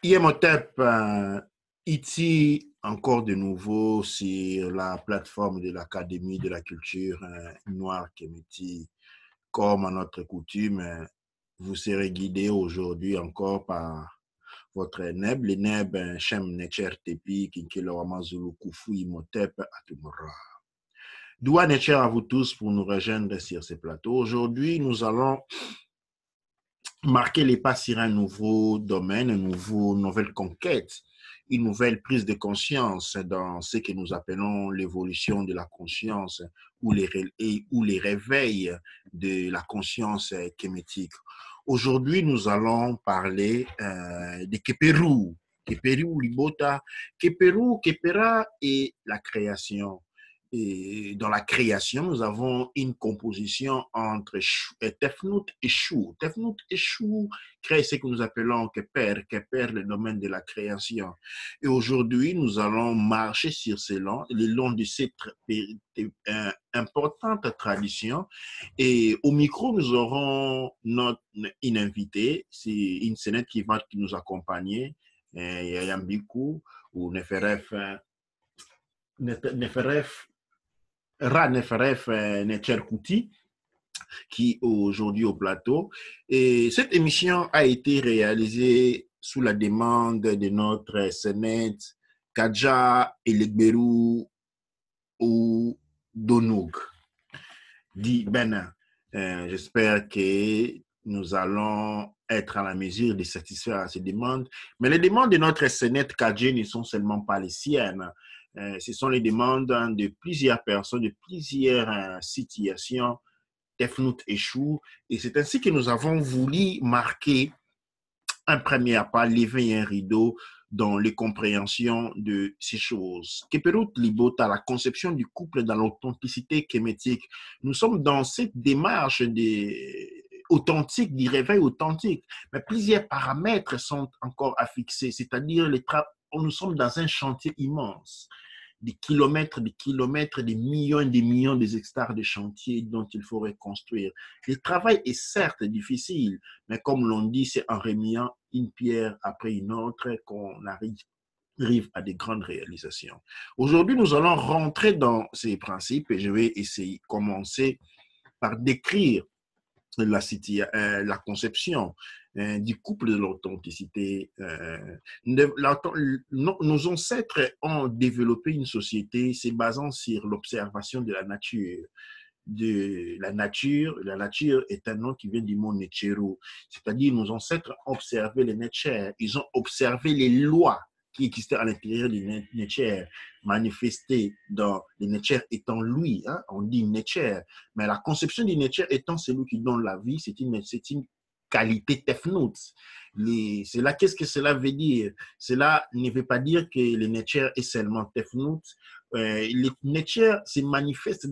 Imhotep, ici encore de nouveau sur la plateforme de l'Académie de la culture noire Keméti. Comme à notre coutume, vous serez guidé aujourd'hui encore par votre NEB, le NEB Shem Necher Tepi, Kinkelo Amazulu Kufu Imhotep Atumora. Doua Necher à vous tous pour nous rejoindre sur ce plateau. Aujourd'hui, nous allons marquer les pas sur un nouveau domaine, une nouvelle conquête, une nouvelle prise de conscience dans ce que nous appelons l'évolution de la conscience ou les réveils de la conscience kémétique. Aujourd'hui, nous allons parler de Keperu, Keperu Libota, Keperu, Kepera et la création. Et dans la création, nous avons une composition entre Tefnut et Chou. Tefnut et Chou créent ce que nous appelons Keper, Keper, le domaine de la création. Et aujourd'hui, nous allons marcher sur le long de cette importante tradition. Et au micro, nous aurons une invitée, c'est une scénette qui va nous accompagner, Yayambiku, ou Neferef Neferef Netcherkouti, qui est aujourd'hui au plateau. Et cette émission a été réalisée sous la demande de notre Sénat Kadja Elegberu ou Donoug, dit Benin. J'espère que nous allons être à la mesure de satisfaire à ces demandes. Mais les demandes de notre Sénat Kadja ne sont seulement pas les siennes. Ce sont les demandes de plusieurs personnes, de plusieurs situations. Tefnut échoue. Et c'est ainsi que nous avons voulu marquer un premier pas, lever un rideau dans les compréhensions de ces choses. Keperut Libota, la conception du couple dans l'authenticité kémétique. Nous sommes dans cette démarche authentique, du réveil authentique, mais plusieurs paramètres sont encore à fixer, c'est-à-dire nous sommes dans un chantier immense, des kilomètres, des millions des hectares de chantiers dont il faut reconstruire. Le travail est certes difficile, mais comme l'on dit, c'est en remuant une pierre après une autre qu'on arrive à des grandes réalisations. Aujourd'hui, nous allons rentrer dans ces principes et je vais essayer de commencer par décrire la conception du couple de l'authenticité. Nos ancêtres ont développé une société se basant sur l'observation de la nature. La nature est un nom qui vient du mot Nechero, c'est-à-dire nos ancêtres ont observé les nature, ils ont observé les lois qui existaient à l'intérieur du nature, manifestées dans le nature étant lui, hein, on dit nature, mais la conception du nature étant celui qui donne la vie, c'est une qualité tefnout. Cela, qu'est-ce que cela veut dire? Cela ne veut pas dire que le nature est seulement tefnout. Le nature se manifeste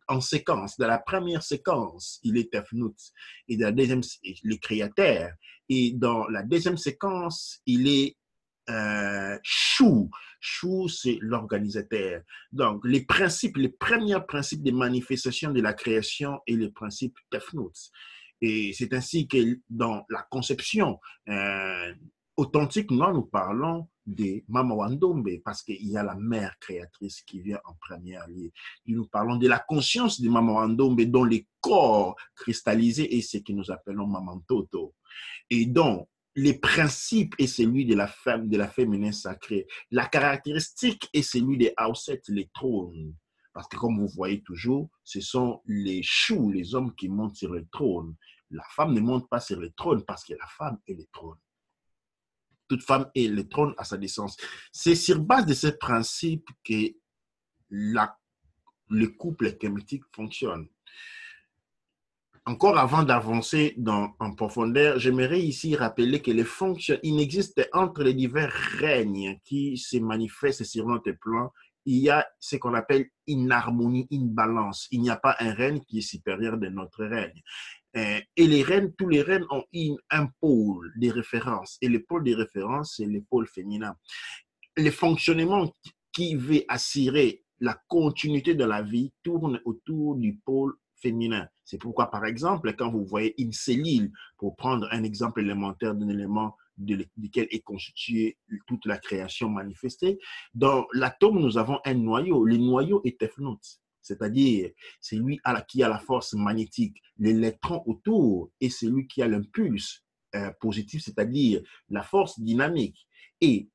en séquence. Dans la première séquence, il est tefnout. Et dans la deuxième, le créateur. Et dans la deuxième séquence, il est Chou. Chou, c'est l'organisateur. Donc, les premiers principes de manifestation de la création et les principes tefnout. Et c'est ainsi que dans la conception authentique, nous parlons de Mama Wandombe parce qu'il y a la mère créatrice qui vient en première ligne. Nous parlons de la conscience de Mama Wandombe dont le corps cristallisé est ce que nous appelons Maman Toto. Et donc, les principes est celui de la femme, de la féminin sacrée. La caractéristique est celui des Auset, les trônes. Parce que comme vous voyez toujours, ce sont les choux, les hommes qui montent sur le trône. La femme ne monte pas sur le trône parce que la femme est le trône. Toute femme est le trône à sa naissance. C'est sur base de ce principe que le couple kémétique fonctionne. Encore avant d'avancer en profondeur, j'aimerais ici rappeler que il n'existe entre les divers règnes qui se manifestent sur notre plan, il y a ce qu'on appelle une harmonie, une balance. Il n'y a pas un règne qui est supérieur de notre règne. Et tous les règnes ont un pôle de référence. Et le pôle de référence, c'est le pôle féminin. Le fonctionnement qui veut assurer la continuité de la vie tourne autour du pôle féminin. C'est pourquoi, par exemple, quand vous voyez une cellule, pour prendre un exemple élémentaire d'un élément duquel est constituée toute la création manifestée. Dans l'atome, nous avons un noyau. Le noyau est Tefnut, c'est-à-dire c'est lui qui a la force magnétique. L'électron autour est celui qui a l'impulse positif, c'est-à-dire la force dynamique. Et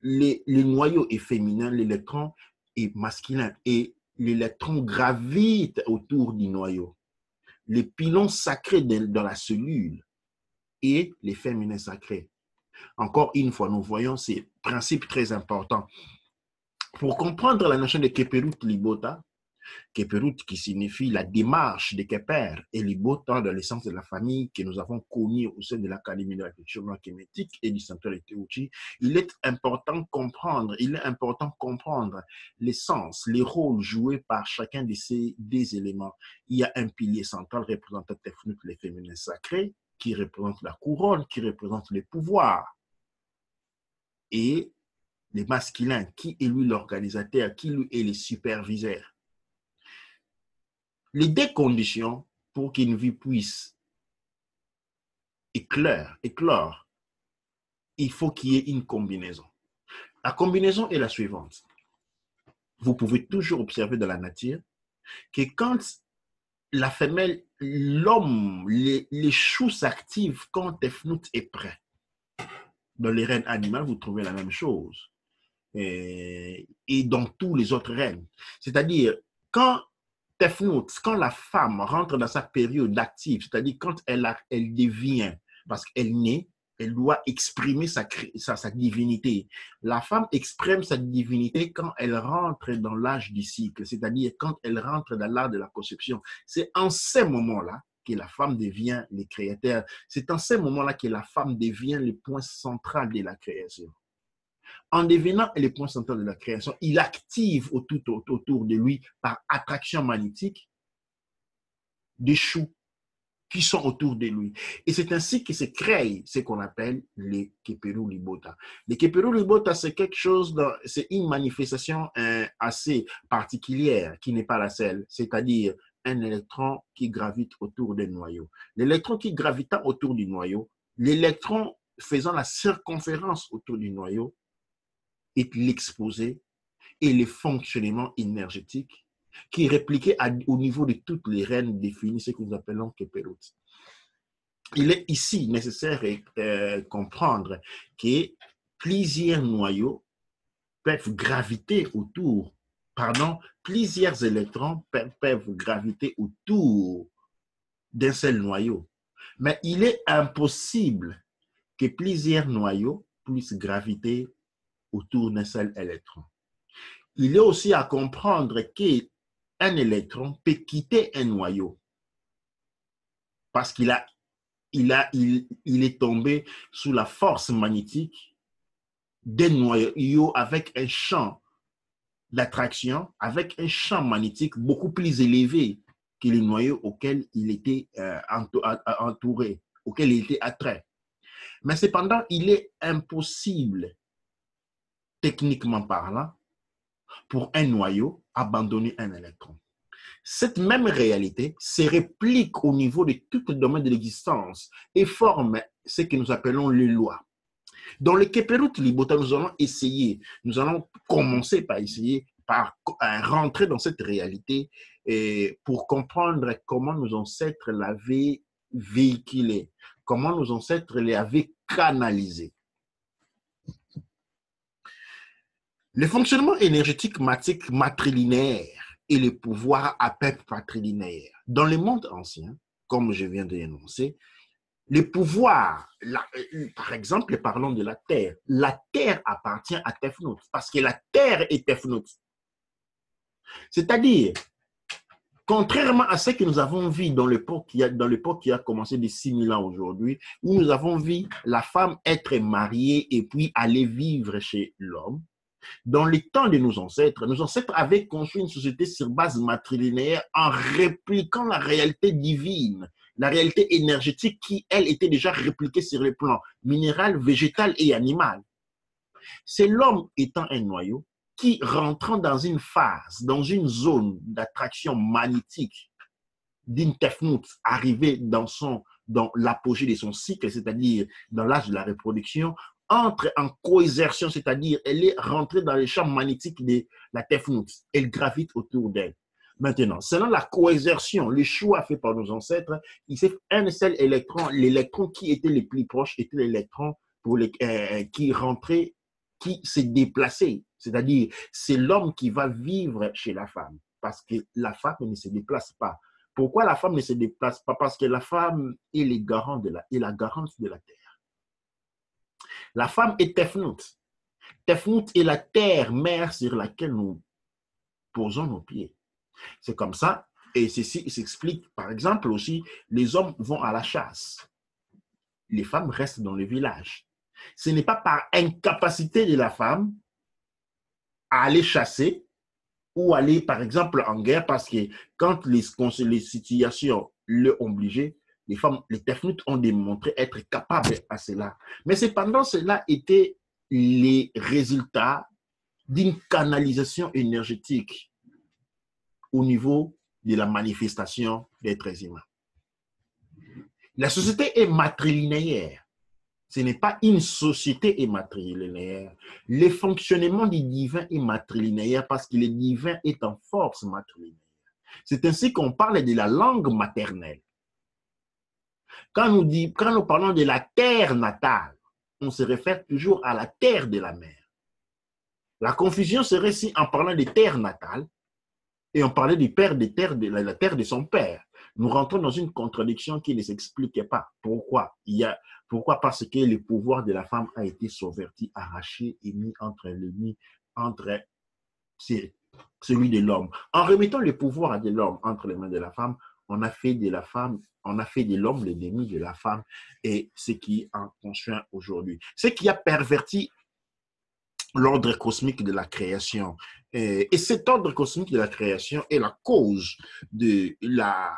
le noyau est féminin, l'électron est masculin. Et l'électron gravite autour du noyau. Les pylônes sacrés dans la cellule et les féminins sacrés. Encore une fois, nous voyons ces principes très importants. Pour comprendre la notion de Keperut Libota, Keperut qui signifie la démarche de Keper et Libota dans l'essence de la famille que nous avons connue au sein de l'Académie de la culture noire-kémétique et du Centre de Théouchi, il est important de comprendre l'essence, les rôles joués par chacun de ces deux éléments. Il y a un pilier central représentant Tefnut, les féminins sacrés, qui représente la couronne, qui représente le pouvoir, et les masculins, qui est lui l'organisateur, qui lui est le superviseur. Les deux conditions pour qu'une vie puisse éclore, il faut qu'il y ait une combinaison. La combinaison est la suivante. Vous pouvez toujours observer dans la nature que quand la femelle, l'homme, les choux s'activent quand Tefnut est prêt. Dans les règnes animales, vous trouvez la même chose. Et dans tous les autres règnes. C'est-à-dire, quand Tefnut, quand la femme rentre dans sa période active, c'est-à-dire quand elle devient, parce qu'elle naît, elle doit exprimer sa divinité. La femme exprime sa divinité quand elle rentre dans l'âge du cycle, c'est-à-dire quand elle rentre dans l'art de la conception. C'est en ces moments-là que la femme devient le créateur. C'est en ces moments-là que la femme devient le point central de la création. En devenant le point central de la création, il active autour de lui, par attraction magnétique, des choux qui sont autour de lui. Et c'est ainsi que se crée ce qu'on appelle les Keperu Libota. Les Keperu Libota, c'est quelque chose, c'est une manifestation assez particulière qui n'est pas la seule, c'est-à-dire un électron qui gravite autour d'un noyau. L'électron qui gravitant autour du noyau, l'électron faisant la circonférence autour du noyau, est l'exposé et le fonctionnement énergétique qui est répliqué au niveau de toutes les règnes définies, ce que nous appelons Keperut. Il est ici nécessaire de comprendre que plusieurs noyaux peuvent graviter autour, plusieurs électrons peuvent graviter autour d'un seul noyau. Mais il est impossible que plusieurs noyaux puissent graviter autour d'un seul électron. Il est aussi à comprendre qu'un électron peut quitter un noyau parce qu'il est tombé sous la force magnétique d'un noyau avec un champ d'attraction, avec un champ magnétique beaucoup plus élevé que le noyau auquel il était entouré, auquel il était attrait. Mais cependant, il est impossible, techniquement parlant, pour un noyau abandonner un électron. Cette même réalité se réplique au niveau de tout le domaine de l'existence et forme ce que nous appelons les lois. Dans le Keperut Libota, nous allons commencer par essayer, par rentrer dans cette réalité pour comprendre comment nos ancêtres l'avaient véhiculé, comment nos ancêtres l'avaient canalisé. Le fonctionnement énergétique matrilinéaire et le pouvoir APEP patrilinéaire. Dans le monde ancien, comme je viens de l'énoncer, le pouvoir, par exemple, parlons de la terre. La terre appartient à Tefnut parce que la terre est Tefnut. C'est-à-dire, contrairement à ce que nous avons vu dans l'époque qui a commencé de 6000 ans aujourd'hui, où nous avons vu la femme être mariée et puis aller vivre chez l'homme, dans les temps de nos ancêtres avaient construit une société sur base matrilinéaire en répliquant la réalité divine, la réalité énergétique qui, elle, était déjà répliquée sur les plans minéral, végétal et animal. C'est l'homme étant un noyau qui, rentrant dans une phase, dans une zone d'attraction magnétique d'une Tefnut arrivée dans son dans l'apogée de son cycle, c'est-à-dire dans l'âge de la reproduction, entre en coexertion, c'est-à-dire elle est rentrée dans les champs magnétiques de la Tefnut. Elle gravite autour d'elle. Maintenant, selon la coexertion, le choix fait par nos ancêtres, il s'est un seul électron, l'électron qui était le plus proche était l'électron qui rentrait, qui s'est déplacé. C'est-à-dire, c'est l'homme qui va vivre chez la femme, parce que la femme ne se déplace pas. Pourquoi la femme ne se déplace pas? Parce que la femme est la garante de la terre. La femme est Tefnut. Tefnut est la terre mère sur laquelle nous posons nos pieds. C'est comme ça, et ceci s'explique, par exemple aussi, les hommes vont à la chasse. Les femmes restent dans le village. Ce n'est pas par incapacité de la femme à aller chasser ou aller, par exemple, en guerre, parce que quand les situations l'ont obligé, les femmes, les Tefnut ont démontré être capables à cela. Mais cependant, cela était les résultats d'une canalisation énergétique au niveau de la manifestation des êtres humains. La société est matrilinéaire. Ce n'est pas une société matrilinéaire. Le fonctionnement du divin est matrilinéaire parce que le divin est en force matrilinéaire. C'est ainsi qu'on parle de la langue maternelle. Quand nous parlons de la terre natale, on se réfère toujours à la terre de la mère. La confusion serait si, en parlant de terre natale, et on parlait du père des terres, de la terre de son père. Nous rentrons dans une contradiction qui ne s'expliquait pas. Pourquoi? Pourquoi? Parce que le pouvoir de la femme a été subverti, arraché et mis entre celui de l'homme. En remettant le pouvoir de l'homme entre les mains de la femme, on a fait de l'homme l'ennemi de la femme et ce qui en conçoit aujourd'hui. Ce qui a perverti l'ordre cosmique de la création. Et cet ordre cosmique de la création est la cause de la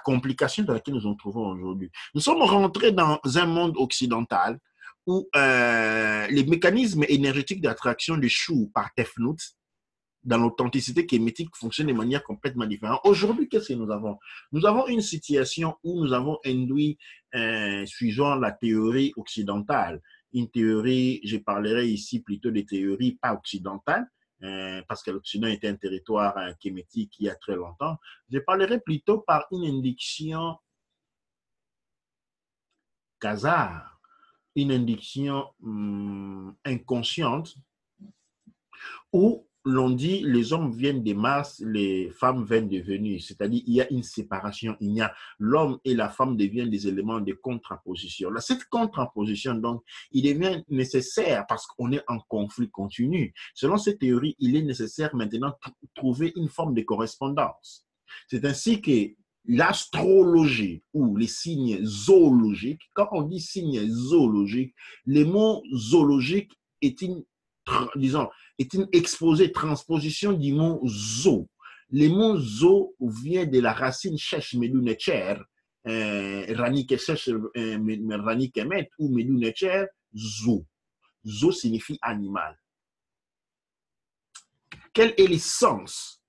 complication dans laquelle nous nous trouvons aujourd'hui. Nous sommes rentrés dans un monde occidental où les mécanismes énergétiques d'attraction de Shu par Tefnut, dans l'authenticité kémétique, fonctionnent de manière complètement différente. Aujourd'hui, qu'est-ce que nous avons? Nous avons une situation où nous avons induit, suivant la théorie occidentale, une théorie, je parlerai ici plutôt de théorie pas occidentale, parce que l'Occident était un territoire kémétique il y a très longtemps. Je parlerai plutôt par une induction khazare, une induction inconsciente, où l'on dit les hommes viennent de Mars, les femmes viennent de Vénus. C'est-à-dire il y a une séparation. L'homme et la femme deviennent des éléments de contraposition. Là, cette contraposition, donc, il devient nécessaire parce qu'on est en conflit continu. Selon cette théorie, il est nécessaire maintenant de trouver une forme de correspondance. C'est ainsi que l'astrologie ou les signes zoologiques, quand on dit signes zoologiques, le mot zoologique est une exposée, transposition du mot zo. Le mot zo vient de la racine chesh medunecher, rani kemet ou medunecher, zo. Zo signifie animal. Quel est le sens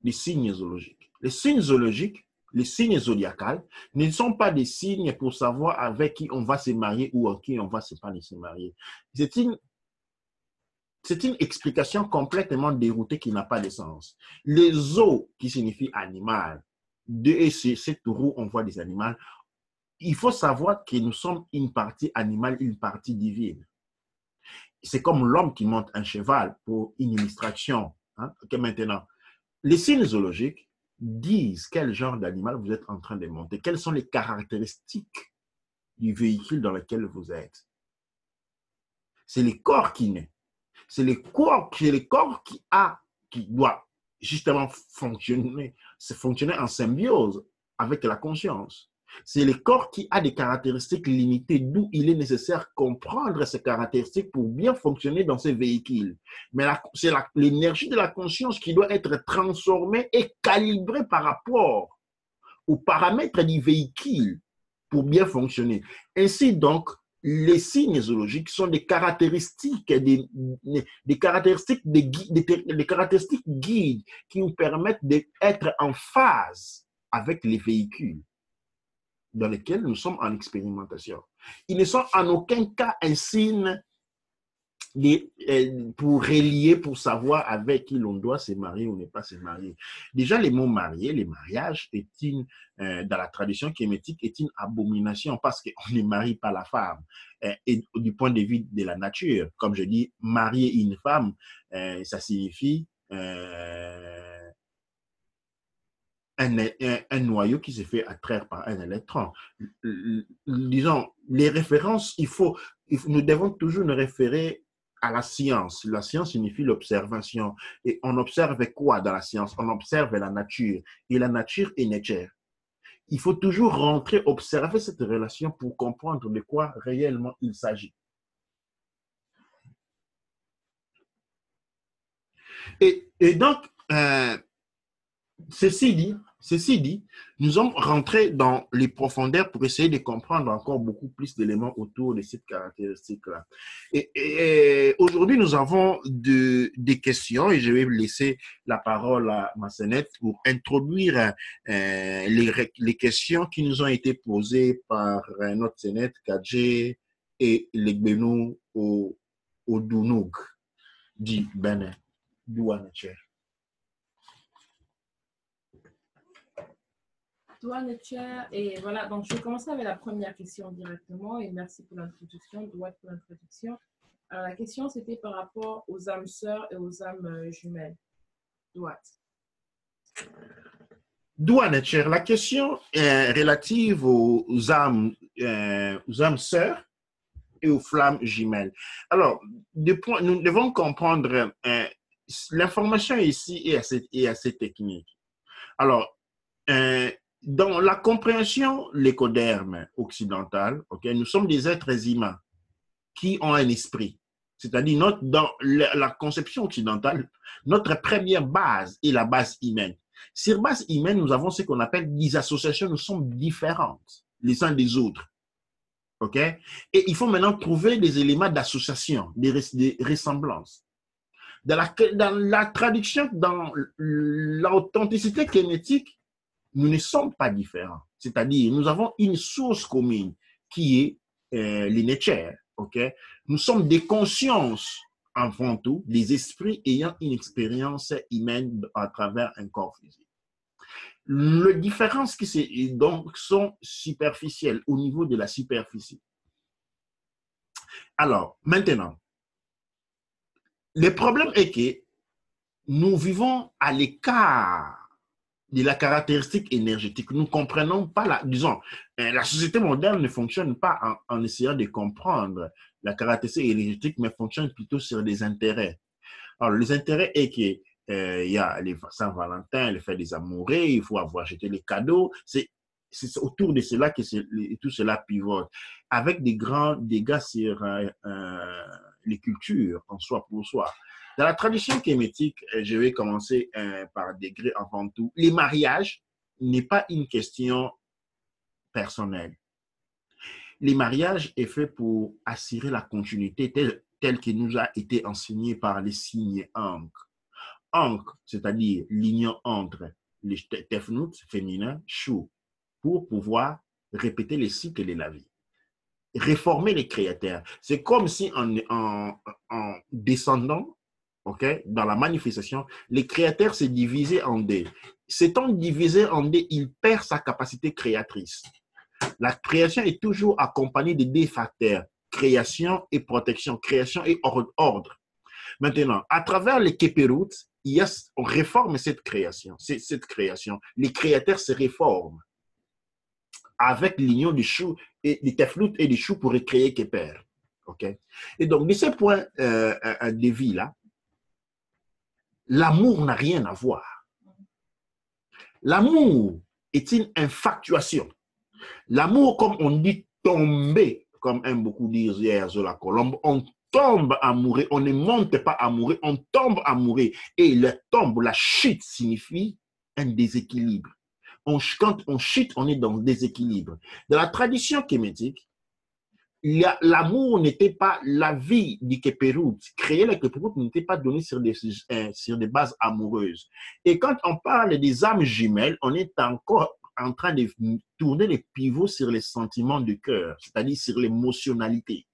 des signes zoologiques? Les signes zoologiques, les signes zodiacales, ne sont pas des signes pour savoir avec qui on va se marier ou à qui on va se pas se marier. C'est une explication complètement déroutée qui n'a pas de sens. Les zo, qui signifie animal, de cette roue, on voit des animaux. Il faut savoir que nous sommes une partie animale, une partie divine. C'est comme l'homme qui monte un cheval pour une illustration. Hein, que maintenant, les signes zoologiques disent quel genre d'animal vous êtes en train de monter, quelles sont les caractéristiques du véhicule dans lequel vous êtes. C'est le corps qui naît. C'est le corps qui doit justement fonctionner en symbiose avec la conscience. C'est le corps qui a des caractéristiques limitées, d'où il est nécessaire comprendre ces caractéristiques pour bien fonctionner dans ces véhicules. Mais c'est l'énergie de la conscience qui doit être transformée et calibrée par rapport aux paramètres du véhicule pour bien fonctionner. Ainsi donc, les signes zoologiques sont des caractéristiques, des caractéristiques guides qui nous permettent d'être en phase avec les véhicules dans lesquels nous sommes en expérimentation. Ils ne sont en aucun cas un signe pour relier, pour savoir avec qui l'on doit se marier ou ne pas se marier. Déjà, les mots mariés, les mariages, dans la tradition kémétique, est une abomination parce qu'on ne marie pas la femme. Et du point de vue de la nature, comme je dis, marier une femme, ça signifie un noyau qui se fait attraire par un électron. Disons, les références, nous devons toujours nous référer à la science. La science signifie l'observation. Et on observe quoi dans la science? On observe la nature. Et la nature est nature. Il faut toujours rentrer, observer cette relation pour comprendre de quoi réellement il s'agit. Et donc, ceci dit, nous sommes rentrés dans les profondeurs pour essayer de comprendre encore beaucoup plus d'éléments autour de cette caractéristique-là. Et aujourd'hui, nous avons des questions et je vais laisser la parole à Massenet pour introduire les questions qui nous ont été posées par notre Sénète, Kadje et Legbenou au Dounoug, dit Benin, Douanacher. Et voilà, donc je vais commencer avec la première question directement et merci pour l'introduction, Douane pour l'introduction. Alors la question c'était par rapport aux âmes sœurs et aux âmes jumelles. Douane, la question est relative aux âmes sœurs et aux flammes jumelles. Alors, nous devons comprendre, l'information ici est assez technique. Alors, dans la compréhension l'écoderme occidentale, nous sommes des êtres humains qui ont un esprit. C'est-à-dire, dans la conception occidentale, notre première base est la base humaine. Sur base humaine, nous avons ce qu'on appelle des associations, nous sommes différentes les uns des autres. Et il faut maintenant trouver des éléments d'association, des ressemblances. Dans la traduction, dans l'authenticité kémétique, nous ne sommes pas différents. C'est-à-dire, nous avons une source commune qui est l'inéchère. Nous sommes des consciences avant tout, des esprits ayant une expérience humaine à travers un corps physique. Les différences donc sont superficielles au niveau de la superficie. Alors, maintenant, le problème est que nous vivons à l'écart de la caractéristique énergétique. Nous ne comprenons pas la société moderne ne fonctionne pas en essayant de comprendre la caractéristique énergétique, mais fonctionne plutôt sur des intérêts. Alors, les intérêts est que il y a les Saint-Valentin, le fait des amoureux, il faut avoir acheté les cadeaux. C'est autour de cela que tout cela pivote, avec des grands dégâts sur les cultures en soi pour soi. Dans la tradition kémétique, je vais commencer par degré avant tout. Les mariages n'est pas une question personnelle. Les mariages est fait pour assurer la continuité telle que nous a été enseignée par les signes Ankh. Ankh, c'est-à-dire l'union entre les Tefnut féminins, Shu, pour pouvoir répéter les cycles de la vie. Réformer les créateurs. C'est comme si en descendant, dans la manifestation, les créateurs se divisaient en deux. S'étant divisé en deux, il perd sa capacité créatrice. La création est toujours accompagnée de deux facteurs, création et protection, création et ordre. Maintenant, à travers les Keperut, on réforme cette création. Les créateurs se réforment avec l'union du chou et des Teflut et des choux pour créer Keper. Et donc, de ce point de vue-là, l'amour n'a rien à voir. L'amour est une infatuation. L'amour, comme on dit tomber, comme aime beaucoup dire hier Zola Colombe, on tombe amoureux, on ne monte pas amoureux, on tombe amoureux. Et le tombe, la chute signifie un déséquilibre. Quand on chute, on est dans le déséquilibre. Dans la tradition kémétique, l'amour n'était pas la vie du Keperut. Créer le Keperut n'était pas donné sur des bases amoureuses. Et quand on parle des âmes jumelles, on est encore en train de tourner les pivots sur les sentiments du cœur, c'est-à-dire sur l'émotionnalité.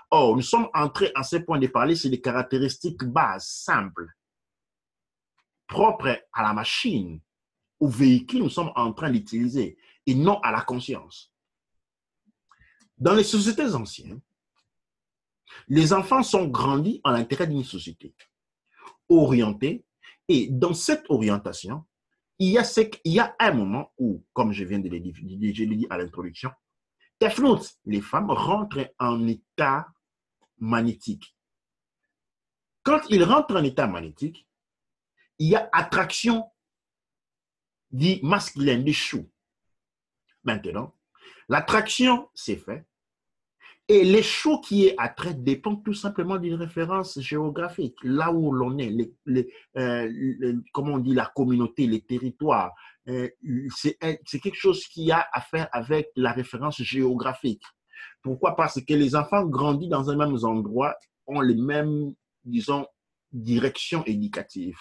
Or, nous sommes entrés à ce point de parler sur les caractéristiques bases, simples, propres à la machine, au véhicule nous sommes en train d'utiliser, et non à la conscience. Dans les sociétés anciennes, les enfants sont grandis en l'intérêt d'une société, orientée, et dans cette orientation, il y a un moment où, comme je viens de le dire à l'introduction, Tefnut, les femmes rentrent en état magnétique. Quand ils rentrent en état magnétique, il y a attraction dit masculin, du chou. Maintenant, l'attraction, c'est fait. Et les choux qui est attrait dépend tout simplement d'une référence géographique. Là où l'on est, comment on dit, la communauté, les territoires, c'est quelque chose qui a à faire avec la référence géographique. Pourquoi? Parce que les enfants grandis dans un même endroit ont les mêmes, disons, directions éducatives.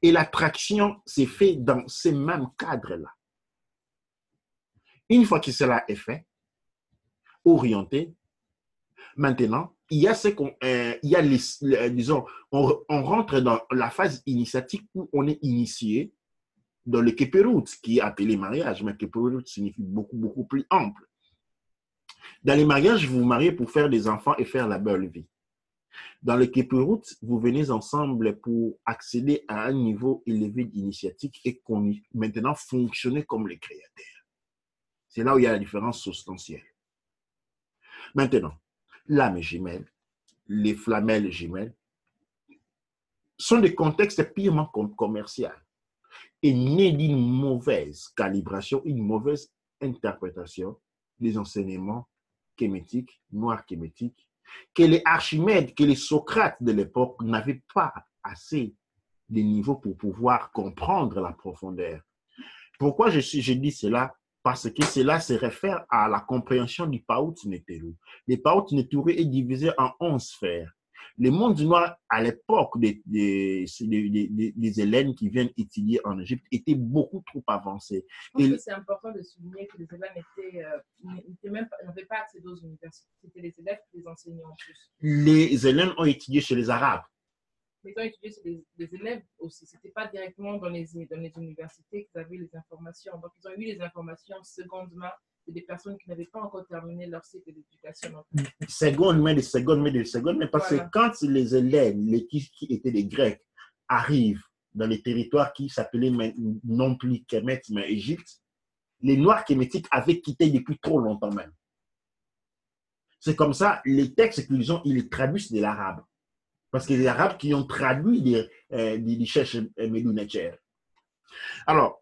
Et l'attraction s'est faite dans ces mêmes cadres-là. Une fois que cela est fait, orienté, maintenant, il y a ce qu'on, il y a disons, on rentre dans la phase initiatique où on est initié dans le Keperut, qui est appelé mariage, mais Keperut signifie beaucoup, beaucoup plus ample. Dans les mariages, vous vous mariez pour faire des enfants et faire la belle vie. Dans le Keperut, vous venez ensemble pour accéder à un niveau élevé d'initiatique et maintenant fonctionner comme les créateurs. C'est là où il y a la différence substantielle. Maintenant, l'âme jumelle, les flamelles jumelles, sont des contextes purement commerciaux et nés d'une mauvaise calibration, une mauvaise interprétation des enseignements kémétiques, noirs kémétiques, que les Archimèdes, que les Socrates de l'époque n'avaient pas assez de niveau pour pouvoir comprendre la profondeur. Pourquoi je dis cela? Parce que cela se réfère à la compréhension du Paout Neteru. Le Paout Neteru est divisé en 11 sphères. Le monde noir, à l'époque des Hellènes qui viennent étudier en Égypte, était beaucoup trop avancé. Je pense que c'est important de souligner que les Hellènes n'avaient pas accès aux universités. C'était les élèves qui les enseignaient en plus. Les Hellènes ont étudié chez les Arabes. Mais ils ont étudié chez les élèves aussi. Ce n'était pas directement dans les universités qu'ils avaient les informations. Donc, ils ont eu les informations secondement de des personnes qui n'avaient pas encore terminé leur cycle d'éducation. Seconde, mais parce que quand les Hellènes, qui étaient des Grecs, arrivent dans les territoires qui s'appelaient non plus Kemet, mais Égypte, les Noirs kémétiques avaient quitté depuis trop longtemps même. C'est comme ça, les textes qu'ils ont, ils les traduisent de l'arabe. Parce que les Arabes qui ont traduit des cherches Medunetcher. Alors,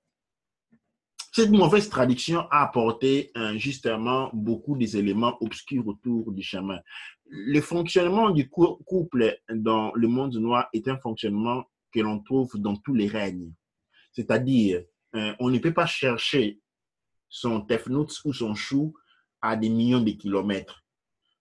cette mauvaise traduction a apporté justement beaucoup des éléments obscurs autour du chemin. Le fonctionnement du couple dans le monde noir est un fonctionnement que l'on trouve dans tous les règnes. C'est-à-dire, on ne peut pas chercher son tefnut ou son chou à des millions de kilomètres.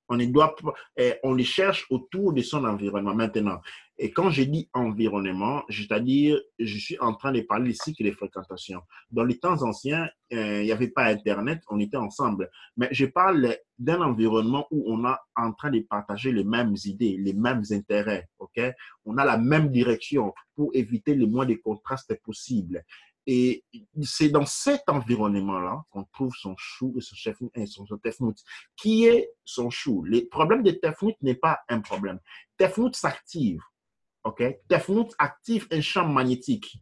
On les cherche autour de son environnement. Maintenant, et quand je dis environnement, c'est-à-dire, je suis en train de parler des cycles de fréquentation. Dans les temps anciens, il n'y avait pas Internet, on était ensemble. Mais je parle d'un environnement où on est en train de partager les mêmes idées, les mêmes intérêts. Okay? On a la même direction pour éviter le moins de contrastes possibles. Et c'est dans cet environnement-là qu'on trouve son chou et son tefnut. Qui est son chou? Le problème de tefnut n'est pas un problème. Tefnut s'active. Okay? Tefnut active un champ magnétique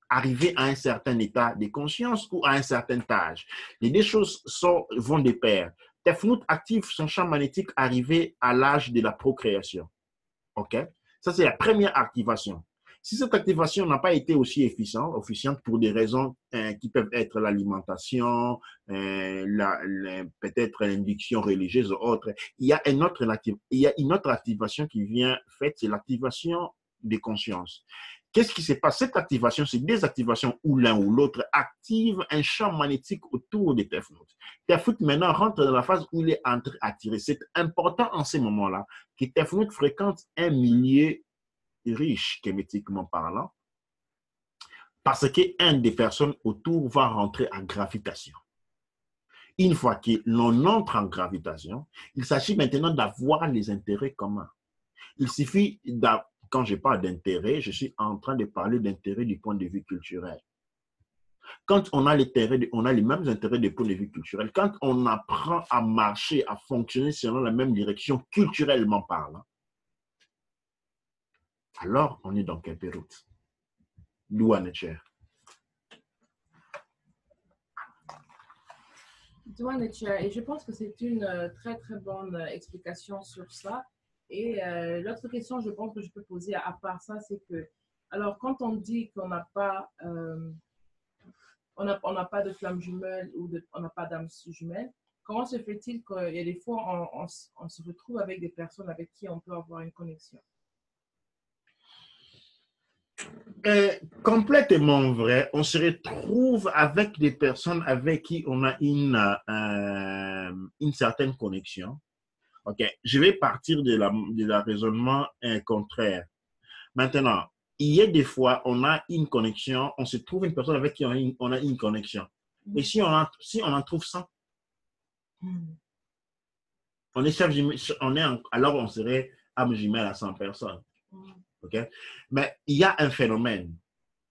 arrivé à un certain état de conscience ou à un certain âge. Les deux choses vont de pair. Tefnut active son champ magnétique arrivé à l'âge de la procréation. Okay? Ça, c'est la première activation. Si cette activation n'a pas été aussi efficiente pour des raisons qui peuvent être l'alimentation, peut-être l'induction religieuse ou autre, il y a une autre activation qui vient faite, c'est l'activation des consciences. Qu'est-ce qui se passe? Cette activation, c'est des activations où l'un ou l'autre active un champ magnétique autour de Tefnut. Tefnut maintenant rentre dans la phase où il est attiré. C'est important en ces moments-là que Tefnut fréquente un milieu riche, kémétiquement parlant, Parce qu'une des personnes autour va rentrer en gravitation. Une fois que l'on entre en gravitation, il s'agit maintenant d'avoir les intérêts communs. Il suffit, quand je parle d'intérêt, je suis en train de parler d'intérêt du point de vue culturel. Quand on a les mêmes intérêts du point de vue culturel, quand on apprend à marcher, à fonctionner selon la même direction culturellement parlant, alors on est dans quelque route. D'où nature. Et je pense que c'est une très très bonne explication sur ça. Et l'autre question, je pense que je peux poser à part ça, c'est que, alors quand on dit qu'on n'a pas, on n'a pas de flamme jumelle ou on n'a pas d'âme jumelle, comment se fait-il qu'il y a des fois, on se retrouve avec des personnes avec qui on peut avoir une connexion? Complètement vrai. On se retrouve avec des personnes avec qui on a une certaine connexion. OK, je vais partir de la raisonnement contraire. Maintenant, il y a des fois, on a une connexion, on se trouve une personne avec qui on a une connexion. Mais si on en trouve 100, alors on serait âme jumelle à 100 personnes. OK? Mais il y a un phénomène,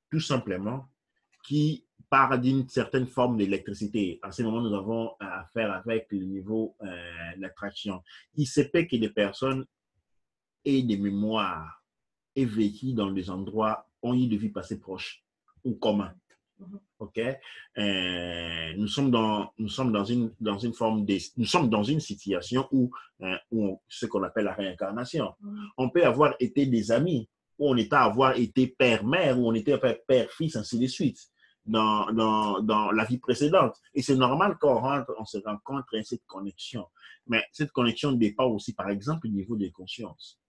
tout simplement, qui part d'une certaine forme d'électricité. À ce moment, nous avons affaire avec le niveau d'attraction. Il se peut que des personnes aient des mémoires et vécu dans des endroits ont eu des vies passées proches ou communs. OK? Nous sommes dans une situation où ce qu'on appelle la réincarnation. On peut avoir été des amis, ou on était avoir été père-mère, ou on était père-fils, ainsi de suite, dans la vie précédente. Et c'est normal qu'on rentre, on se rencontre cette connexion. Mais cette connexion dépend aussi, par exemple, du niveau de conscience.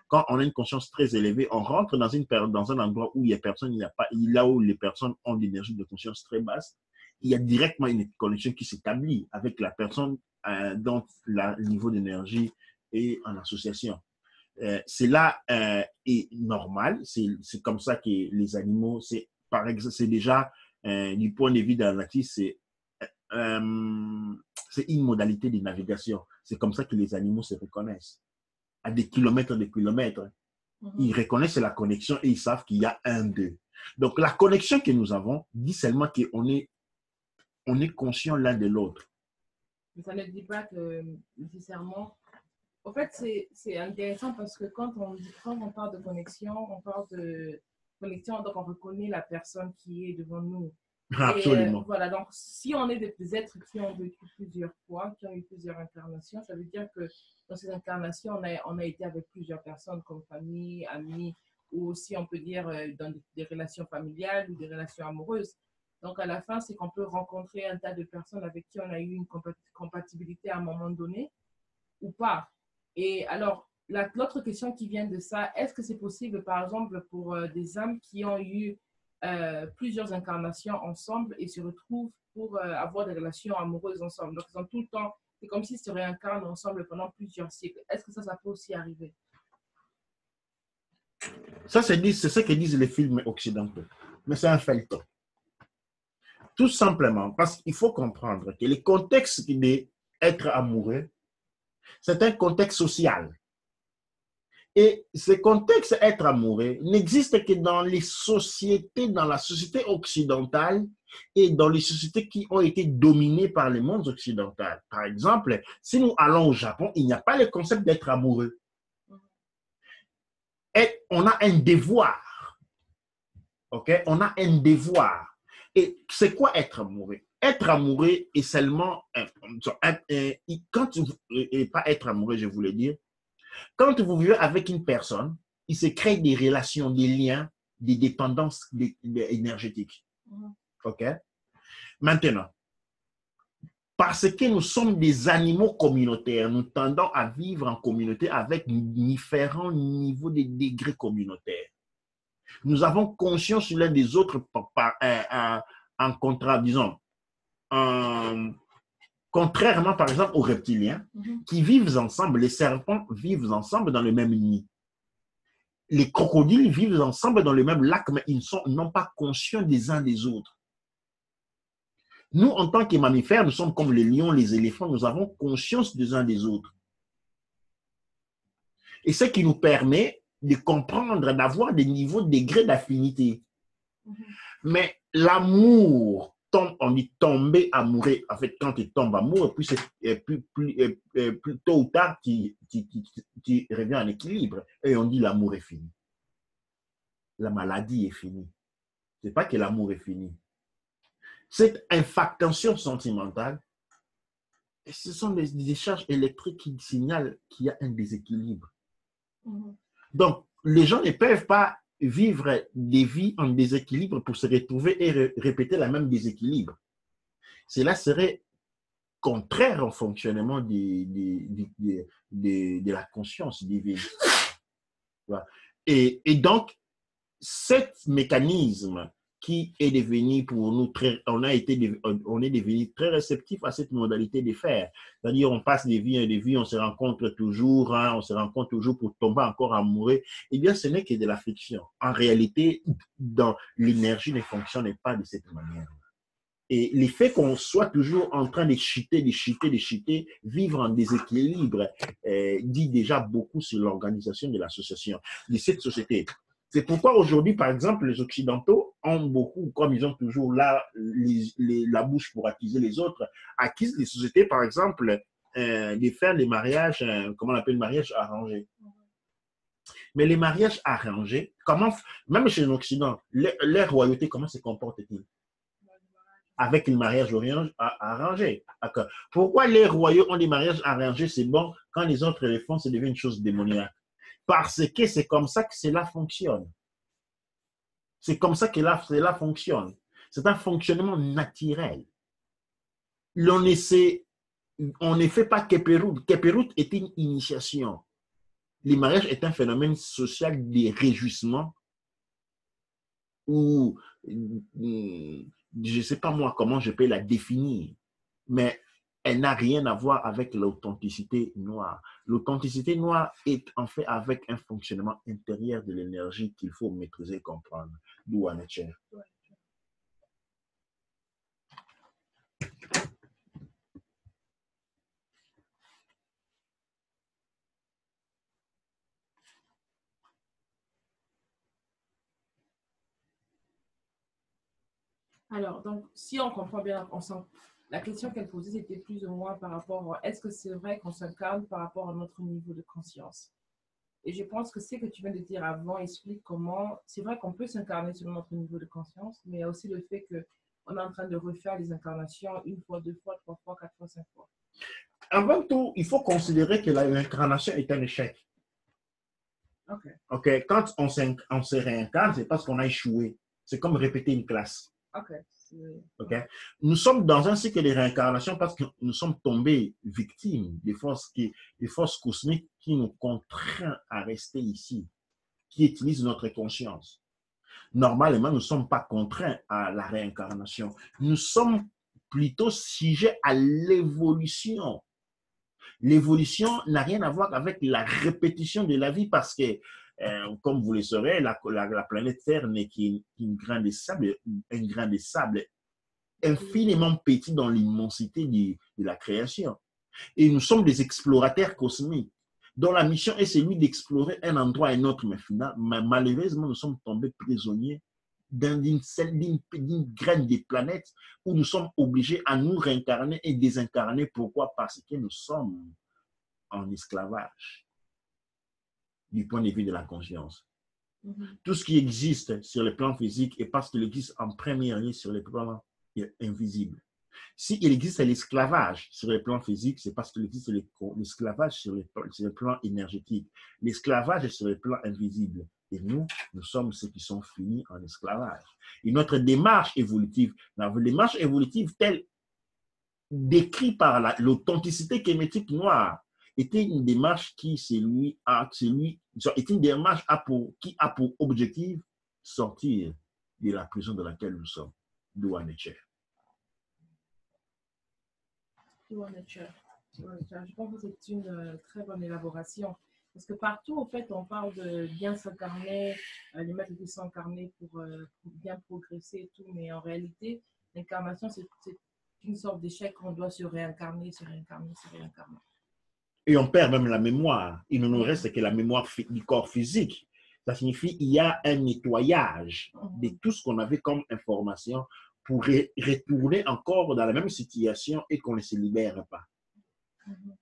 Quand on a une conscience très élevée, on rentre dans un endroit où il y a personne, là où les personnes ont une énergie de conscience très basse, il y a directement une connexion qui s'établit avec la personne dont le niveau d'énergie est en association. C'est là est normal, c'est comme ça que les animaux, par exemple, c'est déjà du point de vue de la nature, c'est une modalité de navigation. C'est comme ça que les animaux se reconnaissent. À des kilomètres de kilomètres. Ils reconnaissent la connexion et ils savent qu'il y a un d'eux. Donc, la connexion que nous avons dit seulement qu'on est conscient l'un de l'autre. Mais ça ne dit pas que nécessairement... En fait, c'est intéressant parce que quand on parle de connexion, donc on reconnaît la personne qui est devant nous. Absolument. Et, voilà, donc si on est des êtres qui ont vécu plusieurs fois, qui ont eu plusieurs incarnations, ça veut dire que dans ces incarnations, on a été avec plusieurs personnes comme famille, amis, ou aussi on peut dire dans des relations familiales ou des relations amoureuses. Donc à la fin, c'est qu'on peut rencontrer un tas de personnes avec qui on a eu une compatibilité à un moment donné ou pas. Et alors, l'autre question qui vient de ça, est-ce que c'est possible, par exemple, pour des âmes qui ont eu plusieurs incarnations ensemble et se retrouvent pour avoir des relations amoureuses ensemble? Donc, ils ont tout le temps, c'est comme s'ils se réincarnent ensemble pendant plusieurs siècles. Est-ce que ça peut aussi arriver? Ça, c'est ce que disent les films occidentaux. Mais c'est un feuilleton. Tout simplement, parce qu'il faut comprendre que le contexte d'être amoureux, c'est un contexte social. Et ce contexte être amoureux n'existe que dans les sociétés, dans la société occidentale et dans les sociétés qui ont été dominées par les mondes occidentaux. Par exemple, si nous allons au Japon, il n'y a pas le concept d'être amoureux. Et on a un devoir. OK? On a un devoir. Et c'est quoi être amoureux? Être amoureux est seulement, et pas être amoureux, je voulais dire, quand vous vivez avec une personne, il se crée des relations, des liens, des dépendances énergétiques. OK? Maintenant, parce que nous sommes des animaux communautaires, nous tendons à vivre en communauté avec différents niveaux de degrés communautaires. Nous avons conscience l'un des autres en contrat, disons, contrairement par exemple aux reptiliens qui vivent ensemble, les serpents vivent ensemble dans le même nid. les crocodiles vivent ensemble dans le même lac, mais ils n'ont pas conscience des uns des autres. Nous, en tant que mammifères, nous sommes comme les lions, les éléphants, nous avons conscience des uns des autres. Et ce qui nous permet de comprendre, d'avoir des niveaux, des degrés d'affinité. Mais l'amour, on dit tomber amoureux, en fait, quand tu tombes amoureux, puis plus tôt ou tard, tu reviens en équilibre. Et on dit l'amour est fini. La maladie est finie. Ce n'est pas que l'amour est fini. Cette infactation sentimentale, ce sont des charges électriques qui signalent qu'il y a un déséquilibre. Donc, les gens ne peuvent pas vivre des vies en déséquilibre pour se retrouver et répéter la même déséquilibre. Cela serait contraire au fonctionnement de la conscience divine. Et donc, ce mécanisme qui est devenu pour nous on est devenu très réceptif à cette modalité de faire. C'est-à-dire, on passe des vies, on se rencontre toujours, pour tomber encore amoureux. Eh bien, ce n'est que de la fiction. En réalité, l'énergie ne fonctionne pas de cette manière. Et l'effet qu'on soit toujours en train de chuter, vivre en déséquilibre, dit déjà beaucoup sur l'organisation de l'association, de cette société. C'est pourquoi aujourd'hui, par exemple, les Occidentaux ont beaucoup, comme ils ont toujours là la bouche pour accuser les autres, accusent les sociétés, par exemple, de faire les mariages, comment on appelle, mariage arrangé. Mais les mariages arrangés, même chez l'Occident, les royautés, comment se comportent-ils? Avec le mariage arrangé. Pourquoi les royaumes ont des mariages arrangés? C'est bon, quand les autres les font, ça devient une chose démoniaque. Parce que c'est comme ça que cela fonctionne. C'est comme ça que cela fonctionne. C'est un fonctionnement naturel. On ne fait pas Keperut. Keperut est une initiation. Le mariage est un phénomène social de réjouissement où, je ne sais pas moi comment je peux la définir, mais elle n'a rien à voir avec l'authenticité noire. L'authenticité noire est en fait avec un fonctionnement intérieur de l'énergie qu'il faut maîtriser et comprendre. D'où en est-il? Alors, donc, si on comprend bien, la question qu'elle posait, c'était plus ou moins par rapport à est-ce que c'est vrai qu'on s'incarne par rapport à notre niveau de conscience? Et je pense que ce que tu viens de dire avant explique comment c'est vrai qu'on peut s'incarner selon notre niveau de conscience, mais il y a aussi le fait qu'on est en train de refaire les incarnations une fois, deux fois, trois fois, quatre fois, cinq fois. Avant tout, il faut considérer que l'incarnation est un échec. Ok. Quand on se réincarne, c'est parce qu'on a échoué. C'est comme répéter une classe. Ok. Nous sommes dans un cycle de réincarnation parce que nous sommes tombés victimes des forces cosmiques qui nous contraignent à rester ici, qui utilisent notre conscience. Normalement, nous ne sommes pas contraints à la réincarnation. Nous sommes plutôt sujets à l'évolution. L'évolution n'a rien à voir avec la répétition de la vie parce que, comme vous le saurez, la planète Terre n'est qu'un grain de sable, infiniment petit dans l'immensité de la création. Et nous sommes des explorateurs cosmiques dont la mission est celui d'explorer un endroit et un autre, mais malheureusement, nous sommes tombés prisonniers d'une graine de planète où nous sommes obligés à nous réincarner et désincarner. Pourquoi? Parce que nous sommes en esclavage du point de vue de la conscience. Tout ce qui existe sur le plan physique est parce qu'il existe en premier lieu sur le plan invisible. S'il existe l'esclavage sur le plan physique, c'est parce qu'il existe l'esclavage sur le plan énergétique. L'esclavage est sur le plan invisible. Et nous sommes ceux qui sont finis en esclavage. Et notre démarche évolutive, telle décrite par l'authenticité kémétique noire, était une démarche qui a pour objectif sortir de la prison dans laquelle nous sommes. D'où en est-il? Je pense que c'est une très bonne élaboration. Parce que partout, en fait, on parle de bien s'incarner, les maîtres qui s'incarner pour bien progresser et tout, mais en réalité, l'incarnation, c'est une sorte d'échec. On doit se réincarner, se réincarner, se réincarner. Et on perd même la mémoire. Il ne nous Mhm. reste que la mémoire du corps physique. Ça signifie qu'il y a un nettoyage de tout ce qu'on avait comme information pour retourner encore dans la même situation et qu'on ne se libère pas. Mhm.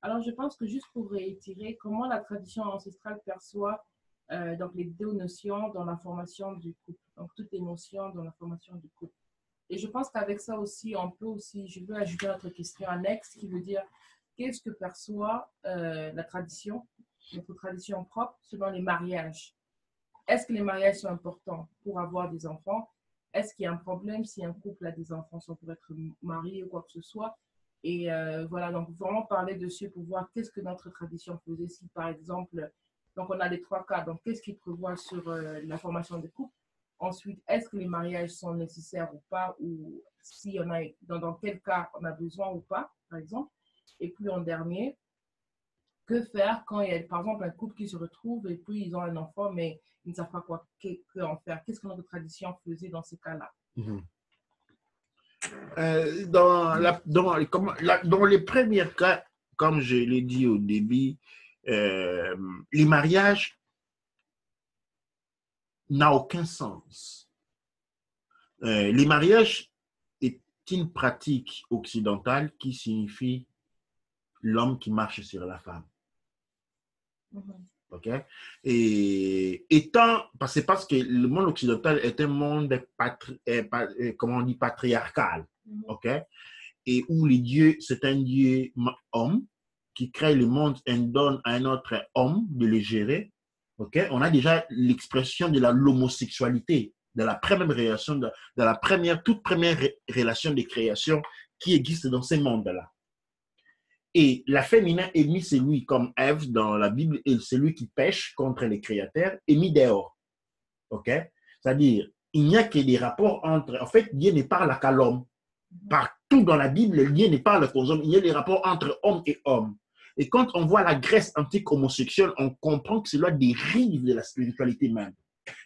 Alors, je pense que juste pour réitérer, comment la tradition ancestrale perçoit donc les deux notions dans la formation du couple, donc toutes les notions dans la formation du couple. Et je pense qu'avec ça aussi, on peut aussi, je veux ajouter notre question annexe qui veut dire qu'est-ce que perçoit la tradition, notre tradition propre selon les mariages. Est-ce que les mariages sont importants pour avoir des enfants? Est-ce qu'il y a un problème si un couple a des enfants sans pour être marié ou quoi que ce soit? Et voilà, donc vraiment parler dessus pour voir qu'est-ce que notre tradition faisait. Si par exemple, donc on a les trois cas, donc qu'est-ce qu'il prévoit sur la formation des couples? Ensuite, est-ce que les mariages sont nécessaires ou pas? Ou si on a, dans quel cas on a besoin ou pas, par exemple? Et puis en dernier, que faire quand il y a par exemple un couple qui se retrouve et puis ils ont un enfant, mais ils ne savent pas quoi en faire? Qu'est-ce que notre tradition faisait dans ces cas-là? Mhm. Dans les premiers cas, comme je l'ai dit au début, les mariages n'ont aucun sens. Les mariages est une pratique occidentale qui signifie l'homme qui marche sur la femme. Mhm. OK? Et étant, parce que le monde occidental est un monde comment on dit, patriarcal. Mhm. OK? Et où les dieux, c'est un dieu homme qui crée le monde et donne à un autre homme de le gérer. OK? On a déjà l'expression de l'homosexualité dans la première relation, dans la toute première relation de création qui existe dans ce monde-là. Et la féminin est mis celui comme Ève dans la Bible, et celui qui pêche contre les créateurs est mis dehors. OK? C'est-à-dire, il n'y a que des rapports entre. En fait, Dieu ne parle qu'à l'homme. Partout dans la Bible, Dieu ne parle qu'aux hommes. Il y a des rapports entre homme et homme. Et quand on voit la Grèce antique homosexuelle, on comprend que cela dérive de la spiritualité même.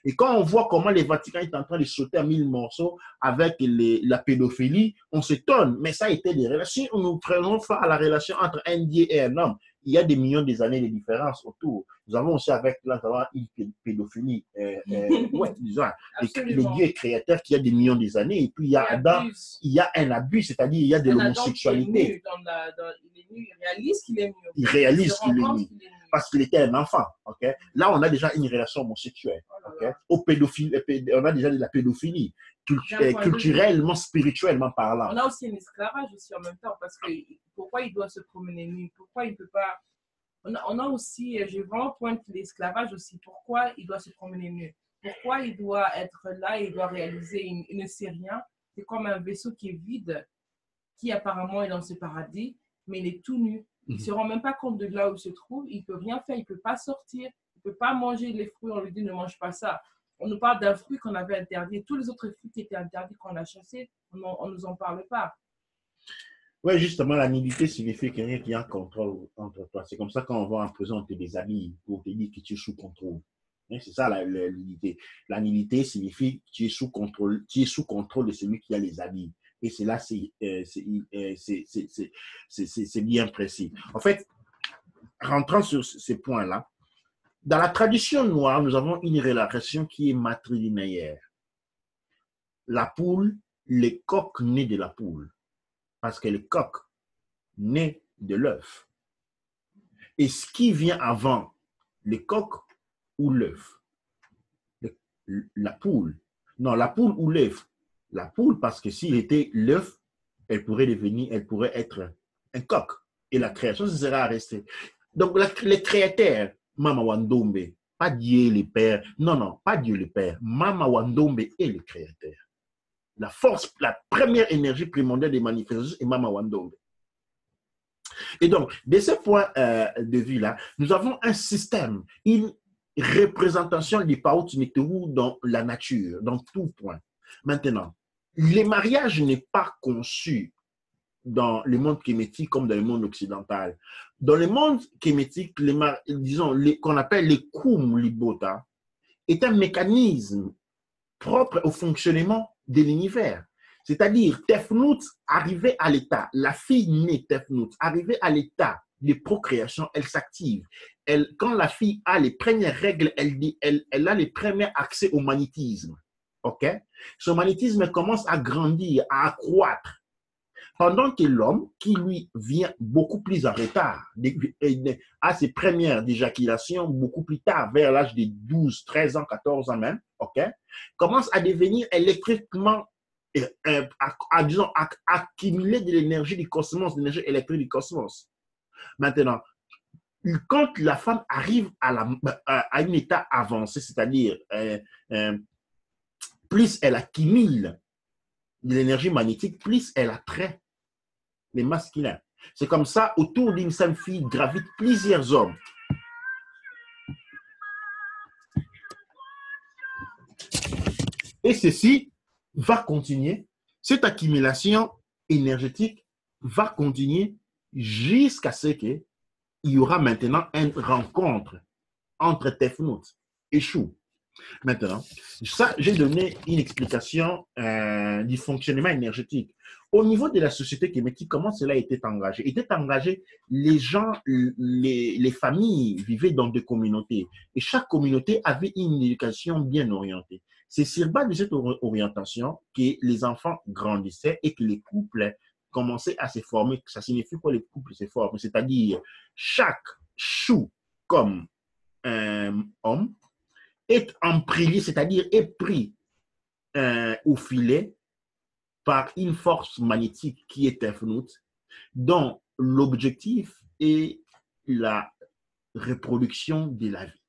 Et quand on voit comment le Vatican est en train de sauter à 1000 morceaux avec la pédophilie, on s'étonne. Mais ça a été des relations. Nous prenons à la relation entre un dieu et un homme. Il y a des millions d'années de différence autour. Nous avons aussi avec là, une pédophilie. Ouais, disons, les dieux créateurs qui a des millions d'années. Et puis il y a Adam, il y a un abus, c'est-à-dire il y a de l'homosexualité. Il est nu, il réalise qu'il est nu. Il réalise qu'il est nu. Parce qu'il était un enfant. Okay? Là, on a déjà une relation homosexuelle. Okay? On a déjà de la pédophilie, culturellement, spirituellement parlant. On a aussi un esclavage aussi en même temps, parce que pourquoi il doit se promener nu? Pourquoi il ne peut pas... On a aussi, j'ai vraiment pointé l'esclavage aussi, pourquoi il doit se promener nu? Pourquoi il doit être là et il doit réaliser, il ne sait rien? C'est comme un vaisseau qui est vide, qui apparemment est dans ce paradis, mais il est tout nu. Il ne se rend même pas compte de là où il se trouve, il ne peut rien faire, il ne peut pas sortir, il ne peut pas manger les fruits, on lui dit ne mange pas ça. On nous parle d'un fruit qu'on avait interdit, tous les autres fruits qui étaient interdits qu'on a chassés, on ne nous en parle pas. Oui, justement, la nudité signifie qu'il y a rien qui a un contrôle entre toi. C'est comme ça quand on va en prison, on te déshabille pour te dire que tu es sous contrôle. C'est ça la nudité. La nudité signifie que tu es sous contrôle de celui qui a les habits. Et c'est là, c'est bien précis. En fait, rentrant sur ces points-là, dans la tradition noire, nous avons une relation qui est matrilinéaire. La poule, les coqs nés de la poule. Parce que le coq naît de l'œuf. Et ce qui vient avant, le coq ou l'œuf? La poule. Non, la poule ou l'œuf. La poule, parce que s'il était l'œuf, elle pourrait être un coq. Et la création se sera restée. Donc, les créateurs, Mama Wandombe, pas Dieu le Père. Non, pas Dieu le Père. Mama Wandombe est le créateur. La force, la première énergie primordiale des manifestations est Mama Wandombe. Et donc, de ce point de vue-là, nous avons un système, une représentation du Pao Tsimiteru dans la nature, dans tout point. Maintenant, le mariage n'est pas conçu dans le monde kémétique comme dans le monde occidental. Dans le monde kémétique, disons, qu'on appelle les Kum Libota, est un mécanisme propre au fonctionnement de l'univers. C'est-à-dire, Tefnut arrivait à l'état, la fille née Tefnut arrivait à l'état de procréation, elle s'active. Quand la fille a les premières règles, elle a les premiers accès au magnétisme. OK? Ce magnétisme commence à grandir, à accroître. Pendant que l'homme, qui lui vient beaucoup plus en retard, a ses premières éjaculations beaucoup plus tard, vers l'âge de 12, 13 ans, 14 ans même, OK, commence à devenir électriquement, disons, à accumuler de l'énergie du cosmos, de l'énergie électrique du cosmos. Maintenant, quand la femme arrive à un état avancé, c'est-à-dire plus elle accumule de l'énergie magnétique, plus elle attrait les masculins. C'est comme ça, autour d'une seule fille gravitent plusieurs hommes. Et ceci va continuer, cette accumulation énergétique va continuer jusqu'à ce qu'il y aura maintenant une rencontre entre Tefnut et Chou. Maintenant, ça, j'ai donné une explication du fonctionnement énergétique. Au niveau de la société kémétique, comment cela était engagé? Était engagé, les gens, les familles vivaient dans des communautés et chaque communauté avait une éducation bien orientée. C'est sur base de cette orientation que les enfants grandissaient et que les couples commençaient à se former. Ça signifie quoi les couples se forment? C'est-à-dire chaque chou comme homme est emprisonné, c'est-à-dire est pris au filet par une force magnétique qui est Tefnut, dont l'objectif est la reproduction de la vie.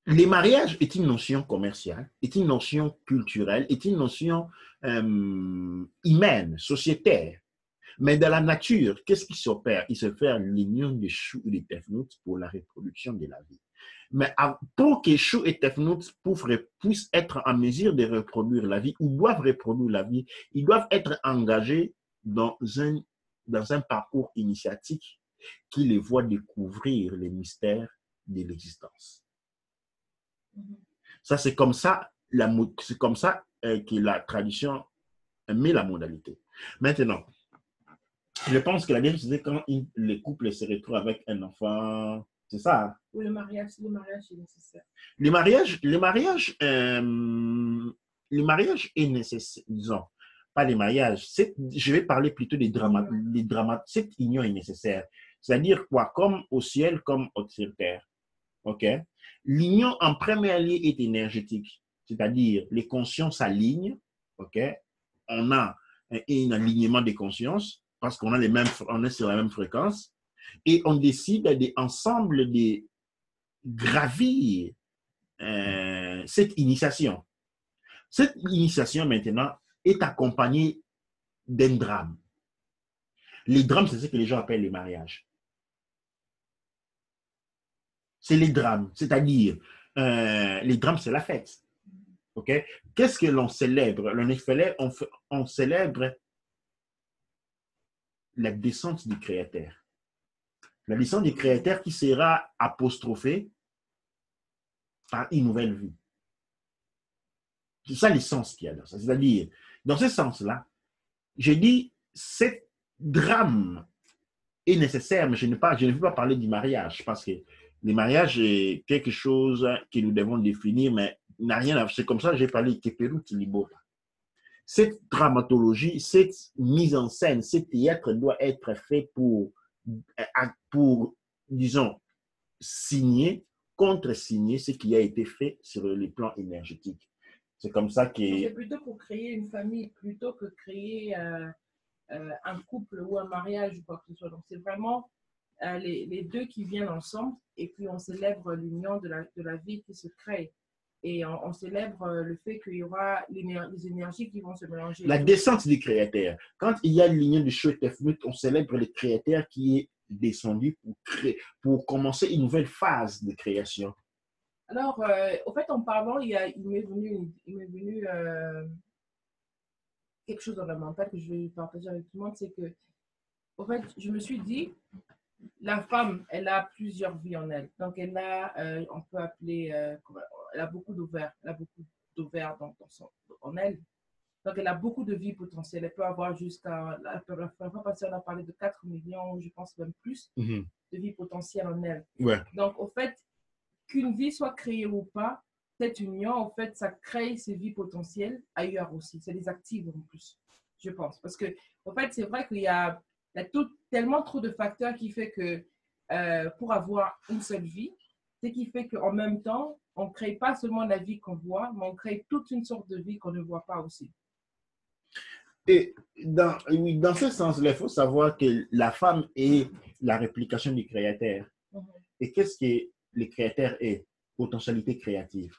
Les mariages est une notion commerciale, est une notion culturelle, est une notion humaine, sociétaire. Mais dans la nature, qu'est-ce qui s'opère? Il se fait l'union des choux et des Tefnut pour la reproduction de la vie. Mais pour que Chou et Tefnut puissent être en mesure de reproduire la vie ou doivent reproduire la vie, ils doivent être engagés dans un parcours initiatique qui les voit découvrir les mystères de l'existence. Ça, c'est comme ça que la tradition met la modalité. Maintenant, je pense que la deuxième, c'est quand les couples se retrouvent avec un enfant. C'est ça. Hein? Oui, le mariage est nécessaire. Le mariage est nécessaire, disons, pas les mariages. Je vais parler plutôt des dramas. Cette union est nécessaire. C'est-à-dire quoi? Comme au ciel, comme sur terre. OK? L'union en premier lieu est énergétique. C'est-à-dire, les consciences s'alignent. OK? On a un alignement des consciences parce qu'on est sur la même fréquence. Et on décide ensemble de gravir cette initiation. Cette initiation, maintenant, est accompagnée d'un drame. Les drames, c'est ce que les gens appellent les mariages. C'est les drames, c'est-à-dire, les drames, c'est la fête. OK? Qu'est-ce que l'on célèbre? On célèbre la descente du Créateur. La descente du Créateur qui sera apostrophée par une nouvelle vie. C'est ça l'essence qu'il y a dans ça. C'est-à-dire, dans ce sens-là, je dis, ce drame est nécessaire, mais je ne veux pas parler du mariage, parce que le mariage est quelque chose que nous devons définir, mais n'a rien à voir. C'est comme ça que j'ai parlé de Keperu Tilibota. Cette dramatologie, cette mise en scène, ce théâtre doit être fait pour disons, signer, contre-signer ce qui a été fait sur les plans énergétiques. C'est comme ça que... C'est plutôt pour créer une famille, plutôt que créer un couple ou un mariage ou quoi que ce soit. Donc, c'est vraiment les deux qui viennent ensemble et puis on célèbre l'union de la vie qui se crée. Et on célèbre le fait qu'il y aura les énergies qui vont se mélanger. La descente du Créateur. Quand il y a l'union du Chou et Tefnut, on célèbre le Créateur qui est descendu pour commencer une nouvelle phase de création. Alors, au fait, en parlant, il m'est venu quelque chose dans le mental que je vais partager avec tout le monde, c'est que, en fait, je me suis dit, la femme, elle a plusieurs vies en elle. Donc, elle a, on peut appeler, elle a beaucoup d'ovaires. Elle a beaucoup d'ovaires en elle. Donc, elle a beaucoup de vies potentielles. Elle peut avoir jusqu'à, la fois passée, on a parlé de 4 millions, je pense même plus, de vies potentielles en elle. Ouais. Donc, au fait, qu'une vie soit créée ou pas, cette union, en fait, ça crée ces vies potentielles ailleurs aussi. C'est des actives en plus, je pense. Parce que, en fait, c'est vrai qu'il y a tellement trop de facteurs qui fait que pour avoir une seule vie, ce qui fait qu'en même temps, on ne crée pas seulement la vie qu'on voit, mais on crée toute une sorte de vie qu'on ne voit pas aussi. Et oui, dans ce sens-là, il faut savoir que la femme est la réplication du créateur. Et qu'est-ce que le créateur est? Potentialité créative.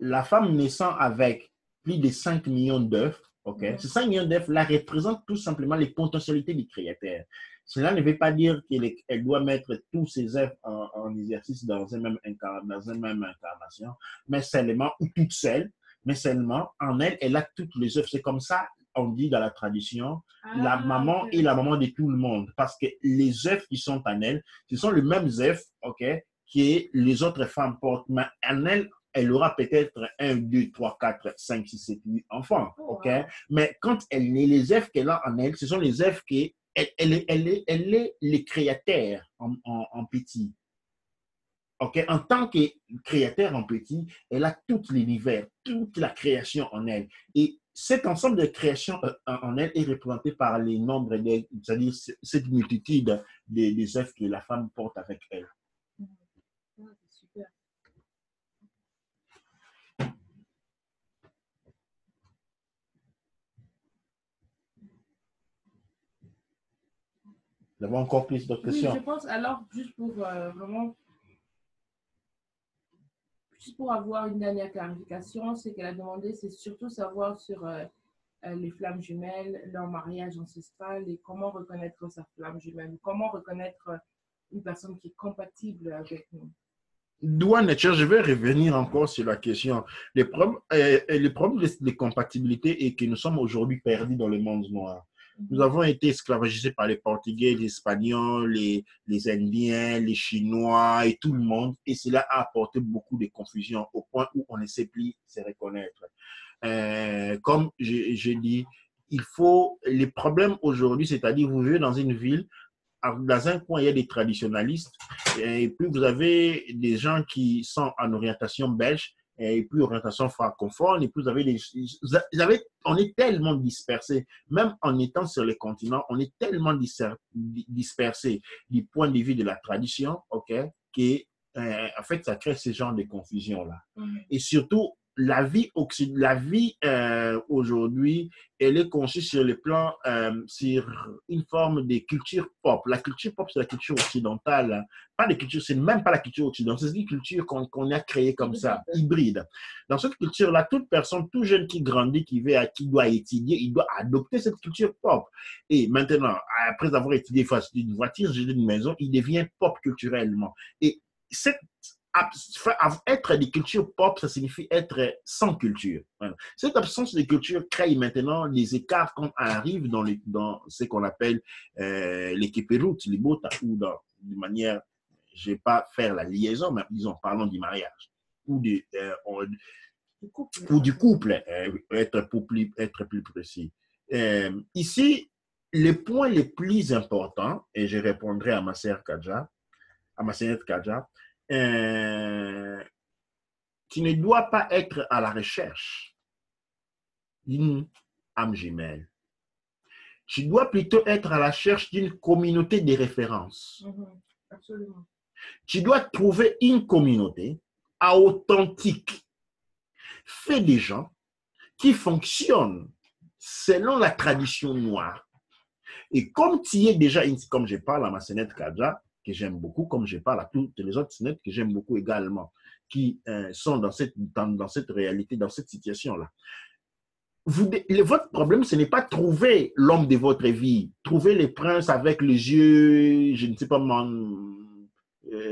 La femme naissant avec plus de 5 millions d'œufs, okay? Ces 5 millions d'œufs-là représentent tout simplement les potentialités du créateur. Cela ne veut pas dire qu'elle doit mettre tous ses œufs en exercice dans une même incarnation, mais seulement, ou toute seule, mais seulement en elle, elle a toutes les œufs. C'est comme ça, on dit dans la tradition, la maman est la maman de tout le monde, parce que les œufs qui sont en elle, ce sont les mêmes œufs, okay, que les autres femmes portent, mais en elle, elle aura peut-être 1, 2, 3, 4, 5, 6, 7, 8 enfants. OK? Mais quand elle est, les œufs qu'elle a en elle, ce sont les œufs elle est le créateur en petit. OK? En tant que créateur en petit, elle a tout l'univers, toute la création en elle. Et cet ensemble de création en elle est représenté par les nombres, c'est-à-dire cette multitude des œufs que la femme porte avec elle. Super. Nous avons encore plus d'autres questions. Oui, je pense alors, juste pour vraiment, juste pour avoir une dernière clarification, ce qu'elle a demandé, c'est surtout savoir sur les flammes jumelles, leur mariage ancestral et comment reconnaître sa flamme jumelle, comment reconnaître une personne qui est compatible avec nous. Douane, je vais revenir encore sur la question. Le problème de compatibilité est que nous sommes aujourd'hui perdus dans le monde noir. Nous avons été esclavagisés par les Portugais, les Espagnols, les Indiens, les Chinois et tout le monde. Et cela a apporté beaucoup de confusion au point où on ne sait plus se reconnaître. Comme j'ai dit, il faut, les problèmes aujourd'hui, c'est-à-dire vous vivez dans une ville, dans un coin, il y a des traditionalistes, et puis vous avez des gens qui sont en orientation belge, et puis orientation francophone, et puis on est tellement dispersés, même en étant sur le continent, on est tellement dispersés du point de vue de la tradition, ok, en fait, ça crée ce genre de confusion-là. Et surtout, la vie aujourd'hui, elle est conçue sur le plan, sur une forme de culture pop. La culture pop, c'est la culture occidentale. Hein. Pas de culture, c'est même pas la culture occidentale, c'est une culture qu'on a créée comme ça, hybride. Dans cette culture-là, toute personne, tout jeune qui grandit, qui doit étudier, il doit adopter cette culture pop. Et maintenant, après avoir étudié, il faut acheter une voiture, j'ai une maison, il devient pop culturellement. Et être des cultures pop, ça signifie être sans culture. Voilà. Cette absence de culture crée maintenant des écarts quand on arrive dans ce qu'on appelle l'équipe route, les botas, ou de manière, je ne vais pas faire la liaison, mais disons, parlons du mariage ou du couple, être plus précis. Ici, le point le plus important, et je répondrai à ma sœur Kadja, qui ne doit pas être à la recherche d'une âme jumelle. Tu dois plutôt être à la recherche d'une communauté de référence. Absolument. Tu dois trouver une communauté authentique, faite des gens qui fonctionnent selon la tradition noire. Et comme tu es déjà, comme je parle à ma sœurnette Kadja, que j'aime beaucoup, comme je parle à toutes les autres sœurnettes que j'aime beaucoup également, qui sont dans cette réalité, dans cette situation-là. Votre problème, ce n'est pas trouver l'homme de votre vie, trouver le prince avec les yeux, je ne sais pas,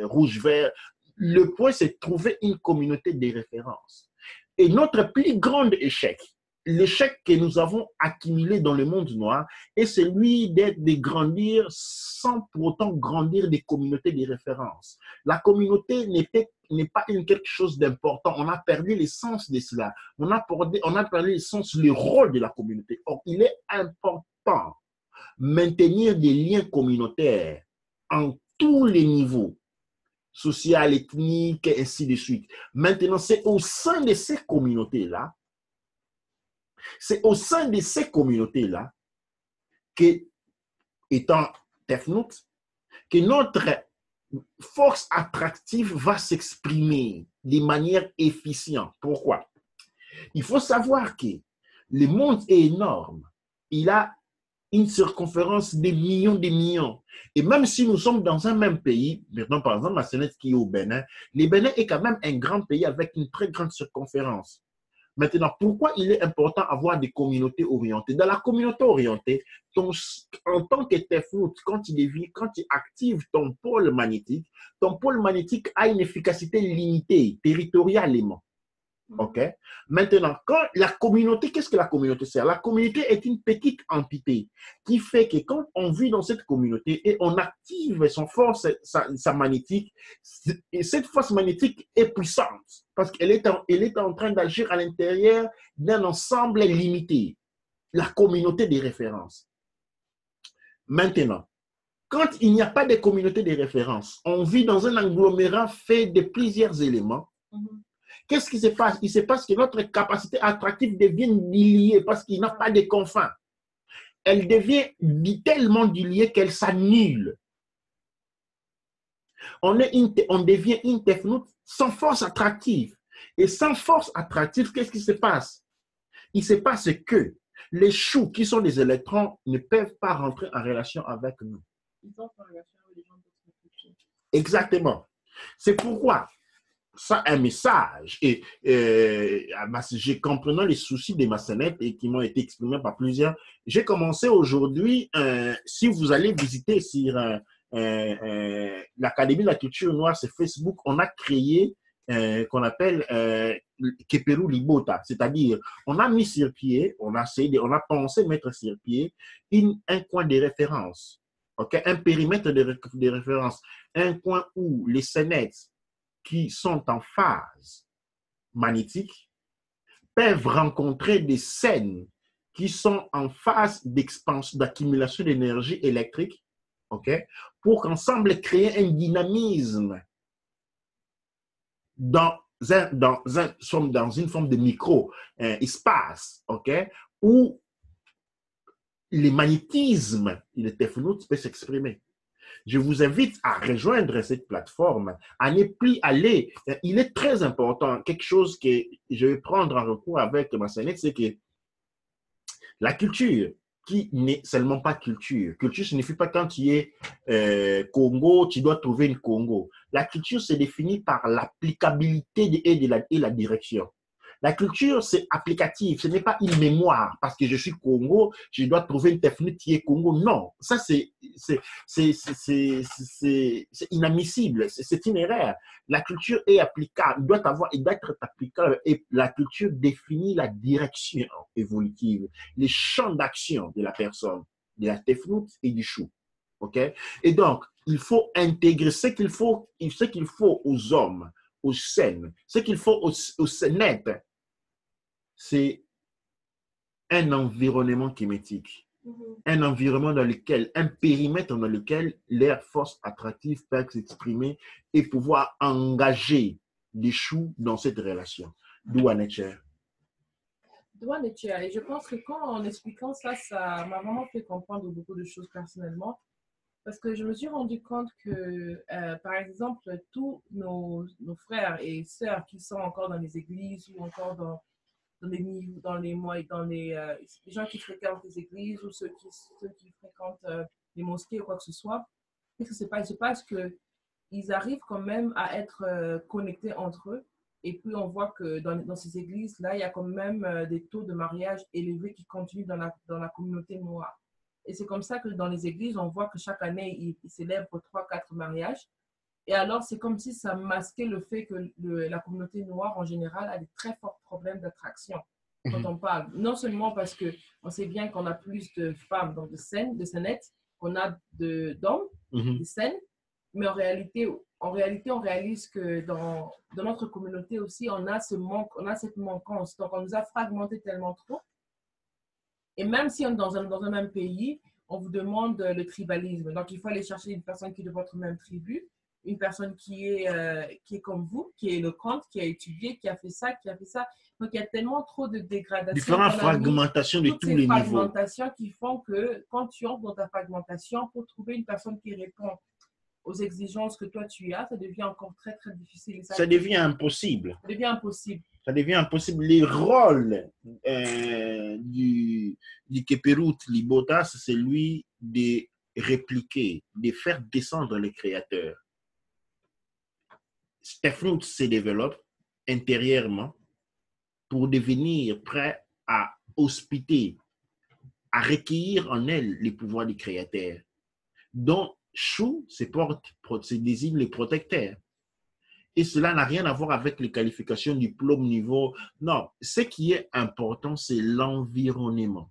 rouge, vert. Le point, c'est trouver une communauté de référence. Et notre plus grand échec, l'échec que nous avons accumulé dans le monde noir est celui de grandir sans pour autant grandir des communautés de référence. La communauté n'est pas quelque chose d'important. On a perdu l'essence de cela. On a perdu l'essence, le rôle de la communauté. Or, il est important maintenir des liens communautaires en tous les niveaux, social, ethnique, et ainsi de suite. Maintenant, c'est au sein de ces communautés-là, que, étant Tefnout, que notre force attractive va s'exprimer de manière efficiente. Pourquoi? Il faut savoir que le monde est énorme. Il a une circonférence de millions. Et même si nous sommes dans un même pays, maintenant par exemple, Massenet qui est au Bénin, le Bénin est quand même un grand pays avec une très grande circonférence. Maintenant, pourquoi il est important d'avoir des communautés orientées? Dans la communauté orientée, en tant que Tefnout, quand tu actives ton pôle magnétique a une efficacité limitée territorialement. OK? Maintenant, quand la communauté, qu'est-ce que la communauté sert? La communauté est une petite entité qui fait que quand on vit dans cette communauté et on active son force, sa magnétique, et cette force magnétique est puissante parce qu'elle est en train d'agir à l'intérieur d'un ensemble limité, la communauté des références. Maintenant, quand il n'y a pas de communauté de référence, on vit dans un agglomérat fait de plusieurs éléments. Qu'est-ce qui se passe? Il se passe que notre capacité attractive devient diluée parce qu'il n'y a pas de confins. Elle devient tellement diluée qu'elle s'annule. On devient une Tefnout sans force attractive. Et sans force attractive, qu'est-ce qui se passe? Il se passe que les choux qui sont des électrons ne peuvent pas rentrer en relation avec nous. Ils sont en relation avec les gens d'autres cultures. Exactement. C'est pourquoi ça un message. Et j'ai comprenant les soucis des Massenettes et qui m'ont été exprimés par plusieurs. J'ai commencé aujourd'hui, si vous allez visiter sur l'Académie de la culture noire, c'est Facebook, on a créé qu'on appelle Keperu Libota, c'est-à-dire on a mis sur pied, on a pensé mettre sur pied un coin de référence, okay? Un périmètre de référence, un coin où les Sénètes qui sont en phase magnétique peuvent rencontrer des scènes qui sont en phase d'expansion, d'accumulation d'énergie électrique, okay? Pour qu'ensemble créer un dynamisme dans une forme de micro-espace, okay? Où le magnétisme de Tefnout peut s'exprimer. Je vous invite à rejoindre cette plateforme, à ne plus aller. Il est très important, quelque chose que je vais prendre en recours avec Massenet, c'est que la culture, qui n'est seulement pas culture. Culture signifie pas quand tu es Congo, tu dois trouver une Congo. La culture se définit par l'applicabilité et la direction. La culture, c'est applicatif, ce n'est pas une mémoire. Parce que je suis Congo, je dois trouver une technique qui est Congo. Non, ça c'est inadmissible, c'est une erreur. La culture est applicable, il doit être applicable et la culture définit la direction évolutive, les champs d'action de la personne, de la tefnout et du chou. Okay? Et donc, il faut intégrer ce qu'il faut aux hommes, aux scènes, ce qu'il faut aux scénettes. C'est un environnement kinétique, un environnement dans lequel, un périmètre dans lequel l'air force attractive peut s'exprimer et pouvoir engager des choux dans cette relation. D'où nature. Et je pense que en expliquant ça, ça m'a vraiment fait comprendre beaucoup de choses personnellement. Parce que je me suis rendu compte que, par exemple, tous nos frères et sœurs qui sont encore dans les églises ou encore dans les gens qui fréquentent les églises ou ceux qui fréquentent les mosquées ou quoi que ce soit, qu'est-ce qui se passe? Il se passe qu'ils arrivent quand même à être connectés entre eux. Et puis, on voit que dans ces églises-là, il y a quand même des taux de mariage élevés qui continuent dans la communauté noire. Et c'est comme ça que dans les églises, on voit que chaque année, ils célèbrent 3-4 mariages. Et alors, c'est comme si ça masquait le fait que la communauté noire, en général, a des très forts problèmes d'attraction. quand on parle. Non seulement parce qu'on sait bien qu'on a plus de femmes dans de scénettes, qu'on a d'hommes, de scènes, mais en réalité, on réalise que dans notre communauté aussi, on a ce manque, on a cette manquance. Donc, on nous a fragmenté tellement trop. Et même si on est dans un même pays, on vous demande le tribalisme. Donc, il faut aller chercher une personne qui est de votre même tribu, une personne qui est comme vous, qui est éloquente, qui a étudié, qui a fait ça, qui a fait ça. Donc, il y a tellement trop de dégradation. Différentes fragmentations de toutes tous ces les niveaux. fragmentations qui font que quand tu entres dans ta fragmentation, pour trouver une personne qui répond aux exigences que toi tu as, ça devient encore très, très difficile. Ça devient impossible. Ça devient impossible. Ça devient impossible. Les rôles du Keperut Libotas, c'est celui de répliquer, de faire descendre les créateurs. Stefnut se développe intérieurement pour devenir prêt à hospiter, à recueillir en elle les pouvoirs du créateur. Donc, Chou se désigne les protecteurs. Et cela n'a rien à voir avec les qualifications, diplôme, niveau. Non, ce qui est important, c'est l'environnement.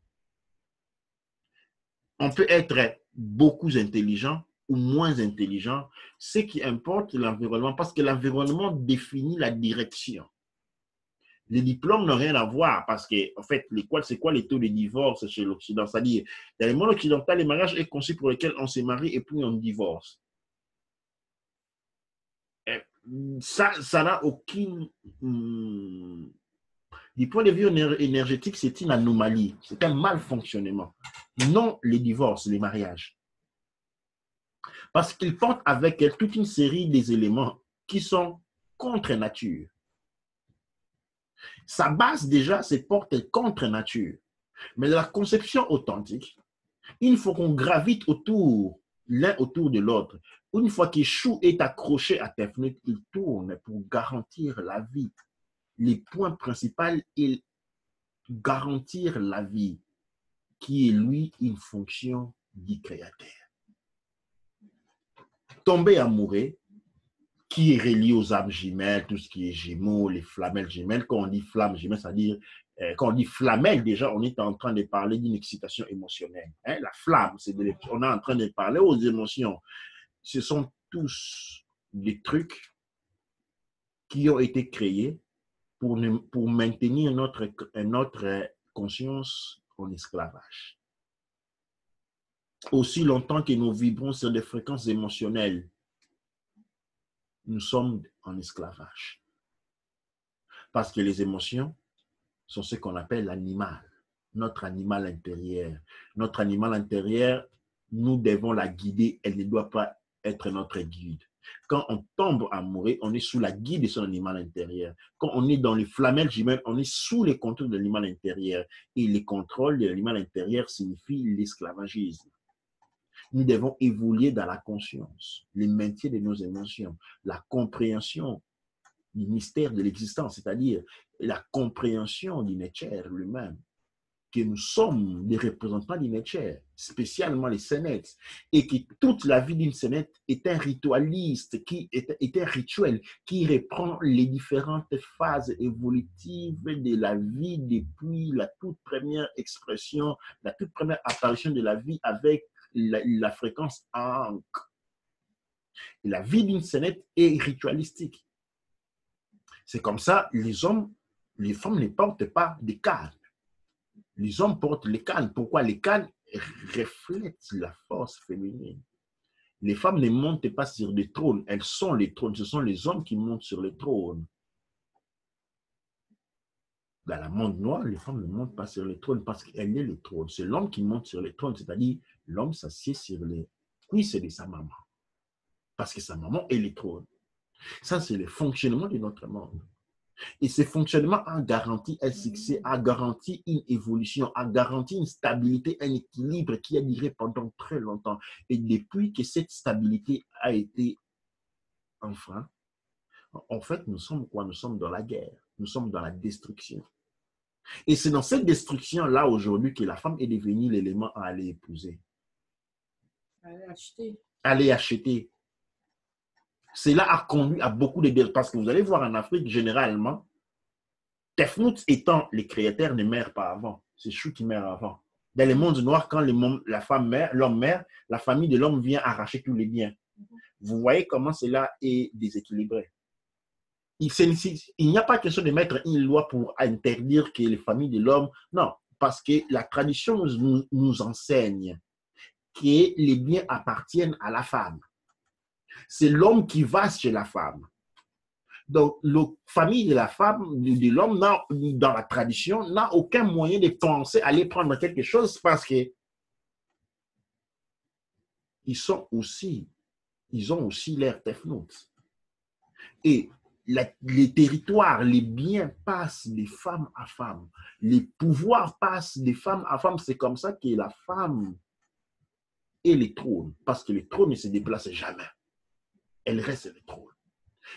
On peut être beaucoup intelligent ou moins intelligent. Ce qui importe, c'est l'environnement, parce que l'environnement définit la direction. Les diplômes n'ont rien à voir, parce que, en fait, c'est quoi les taux de divorce chez l'Occident? C'est-à-dire, dans le monde occidental, le mariage est conçu pour lequel on se marie et puis on divorce. Ça n'a aucune... Du point de vue énergétique, c'est une anomalie. C'est un malfonctionnement. Non les divorces, les mariages. Parce qu'ils portent avec elles toute une série des éléments qui sont contre nature. Sa base, déjà, c'est porter contre nature. Mais la conception authentique, il faut qu'on gravite l'un autour de l'autre. Une fois qu'Échou est accroché à Tefnut, il tourne pour garantir la vie. Les points principaux, est garantir la vie, qui est, lui, une fonction du créateur. Tomber amoureux, qui est relié aux âmes jumelles, tout ce qui est Gémeaux, les flamelles jumelles. Quand on dit flamme jumelle, c'est-à-dire, quand on dit flamelle, déjà, on est en train de parler d'une excitation émotionnelle. Hein? La flamme, on est en train de parler aux émotions. Ce sont tous des trucs qui ont été créés pour maintenir notre conscience en esclavage. Aussi longtemps que nous vibrons sur des fréquences émotionnelles, nous sommes en esclavage. Parce que les émotions sont ce qu'on appelle l'animal, notre animal intérieur. Notre animal intérieur, nous devons la guider, elle ne doit pas être notre guide. Quand on tombe amoureux, on est sous la guide de son animal intérieur. Quand on est dans les flamelles jumelles, on est sous les contrôles de l'animal intérieur. Et les contrôles de l'animal intérieur signifient l'esclavagisme. Nous devons évoluer dans la conscience, le maintien de nos émotions, la compréhension du mystère de l'existence, c'est-à-dire la compréhension du nature lui-même, que nous sommes des représentants du nature, spécialement les scénettes, et que toute la vie d'une scénette est un ritualiste, qui est un rituel qui reprend les différentes phases évolutives de la vie depuis la toute première expression, la toute première apparition de la vie avec la fréquence Ankh. La vie d'une scénette est ritualistique. C'est comme ça, les femmes ne portent pas de cannes. Les hommes portent les cannes. Pourquoi? Les cannes reflètent la force féminine. Les femmes ne montent pas sur des trônes, elles sont les trônes. Ce sont les hommes qui montent sur les trônes. Dans la monde noire, les femmes ne montent pas sur les trônes parce qu'elle est le trône. C'est l'homme qui monte sur les trônes, c'est-à-dire l'homme s'assied sur les cuisses de sa maman. Parce que sa maman est le trône. Ça, c'est le fonctionnement de notre monde. Et ce fonctionnement a garanti un succès, a garanti une évolution, a garanti une stabilité, un équilibre qui a duré pendant très longtemps. Et depuis que cette stabilité a été enfreinte, en fait, nous sommes quoi? Nous sommes dans la guerre, nous sommes dans la destruction. Et c'est dans cette destruction-là aujourd'hui que la femme est devenue l'élément à aller épouser. Aller acheter. Cela a conduit à beaucoup de... Parce que vous allez voir en Afrique, généralement, Tefnut étant les créateurs ne meurent pas avant. C'est Chou qui meurt avant. Dans les mondes noirs, quand la femme meurt, l'homme meurt, la famille de l'homme vient arracher tous les biens. Vous voyez comment cela est déséquilibré. Il n'y a pas question de mettre une loi pour interdire que les familles de l'homme. Non, parce que la tradition nous enseigne que les biens appartiennent à la femme. C'est l'homme qui va chez la femme. Donc, la famille de la femme, de l'homme, dans la tradition, n'a aucun moyen de penser aller prendre quelque chose parce que ils ont aussi l'air tefnout. Et les territoires, les biens passent de femme à femme. Les pouvoirs passent de femme à femme. C'est comme ça que la femme est le trône. Parce que le trône ne se déplace jamais. Elle reste le trône.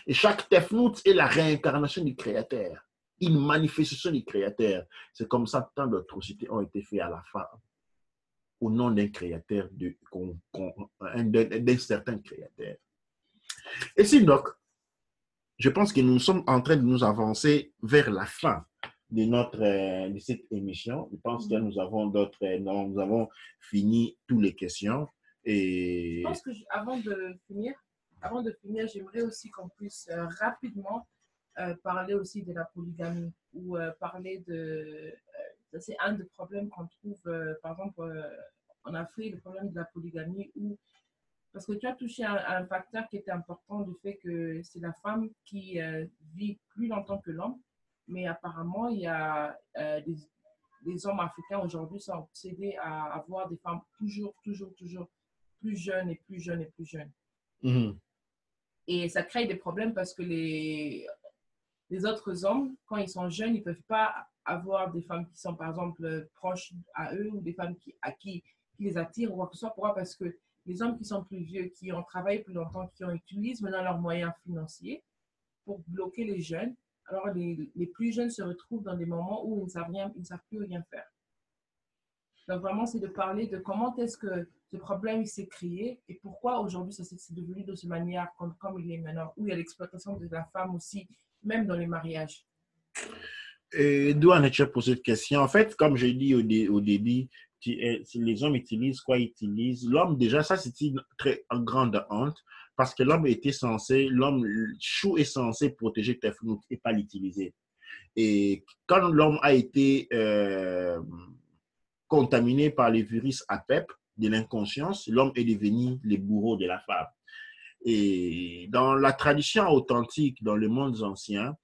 Et chaque Tefnout est la réincarnation du Créateur, une manifestation du Créateur. C'est comme ça que tant d'atrocités ont été faites à la femme, au nom d'un Créateur, d'un certain Créateur. Et si donc, je pense que nous sommes en train de nous avancer vers la fin de cette émission. Je pense que nous avons fini toutes les questions. Et... Je pense que avant de finir, j'aimerais aussi qu'on puisse rapidement parler aussi de la polygamie ou parler de... c'est un des problèmes qu'on trouve, par exemple, en Afrique, le problème de la polygamie, parce que tu as touché à un facteur qui était important, du fait que c'est la femme qui vit plus longtemps que l'homme, mais apparemment, il y a des hommes africains aujourd'hui sont obsédés à avoir des femmes toujours plus jeunes et plus jeunes et plus jeunes. Mm-hmm. Et ça crée des problèmes parce que les autres hommes, quand ils sont jeunes, ils ne peuvent pas avoir des femmes qui sont, par exemple, proches à eux ou des femmes qui les attirent ou quoi que ce soit. Pourquoi? Parce que les hommes qui sont plus vieux, qui ont travaillé plus longtemps, qui utilisent maintenant leurs moyens financiers pour bloquer les jeunes. Alors, les plus jeunes se retrouvent dans des moments où ils ne savent plus rien faire. Donc, vraiment, c'est de parler de comment est-ce que ce problème s'est créé et pourquoi aujourd'hui c'est devenu de cette manière comme il est maintenant, où il y a l'exploitation de la femme aussi, même dans les mariages. D'où en es-tu pour cette question? En fait, comme j'ai dit au début, les hommes utilisent quoi? Ils utilisent l'homme. Déjà, ça, c'est une très grande honte parce que Chou est censé protéger Tefnout et pas l'utiliser. Et quand l'homme a été contaminé par le virus APEP de l'inconscience, l'homme est devenu le bourreau de la femme. Et dans la tradition authentique, dans les mondes anciens,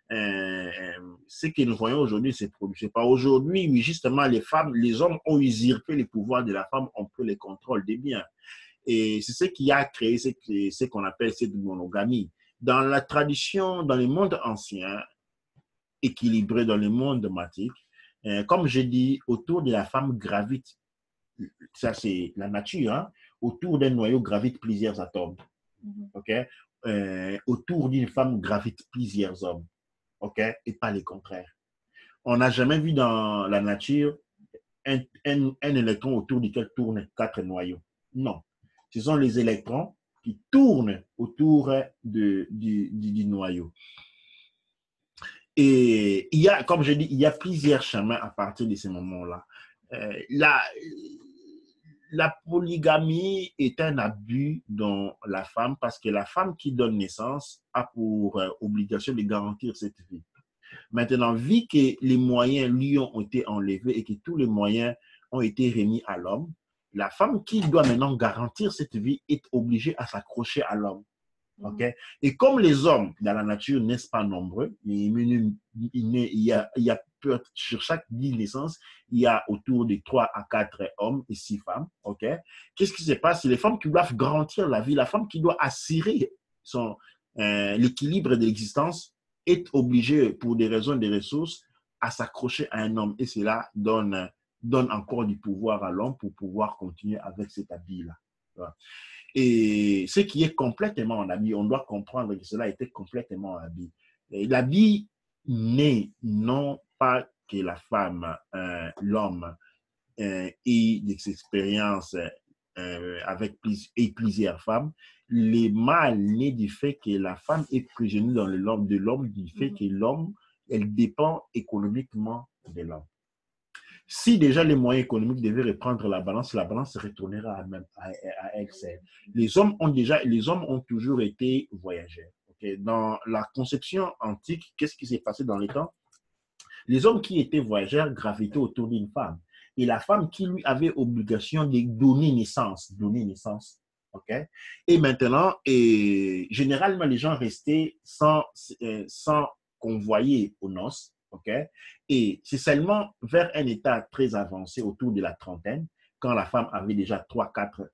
ce que nous voyons aujourd'hui, c'est pas aujourd'hui, mais justement, les hommes ont usurpé les pouvoirs de la femme, ont pris le contrôle des biens. Et c'est ce qui a créé ce qu'on appelle cette monogamie. Dans la tradition, dans les mondes anciens, équilibrés dans le monde matique, comme je dis, autour de la femme gravite, ça c'est la nature, hein, autour d'un noyau gravitent plusieurs atomes. Okay? Autour d'une femme gravitent plusieurs hommes. Okay? Et pas le contraire. On n'a jamais vu dans la nature un électron autour duquel tournent 4 noyaux. Non. Ce sont les électrons qui tournent autour du noyau. Et il y a, comme je dis, il y a plusieurs chemins à partir de ce moment-là. La polygamie est un abus dans la femme parce que la femme qui donne naissance a pour obligation de garantir cette vie. Maintenant, vu que les moyens lui ont été enlevés et que tous les moyens ont été remis à l'homme, la femme qui doit maintenant garantir cette vie est obligée à s'accrocher à l'homme. Okay? Et comme les hommes dans la nature n'est-ce pas nombreux, il y a sur chaque 10 naissances, il y a autour de 3 à 4 hommes et 6 femmes. Okay? Qu'est-ce qui se passe? C'est les femmes qui doivent garantir la vie, la femme qui doit assurer l'équilibre de l'existence est obligée, pour des raisons de ressources, à s'accrocher à un homme. Et cela donne encore du pouvoir à l'homme pour pouvoir continuer avec cet habit-là. Voilà. Et ce qui est complètement en habit, on doit comprendre que cela était complètement en habit. L'habit n'est non pas que la femme, l'homme, ait des expériences avec plusieurs femmes. Le mal naît du fait que la femme est prisonnière dans de l'homme, du fait que l'homme elle dépend économiquement de l'homme. Si déjà les moyens économiques devaient reprendre la balance se retournera à excès. Les hommes ont toujours été voyageurs. Okay? Dans la conception antique, qu'est-ce qui s'est passé dans les temps? Les hommes qui étaient voyageurs gravitaient autour d'une femme. Et la femme qui lui avait obligation de donner naissance. Okay? Et maintenant, généralement, les gens restaient sans convoyer aux noces. Okay? Et c'est seulement vers un état très avancé, autour de la trentaine, quand la femme avait déjà 3-4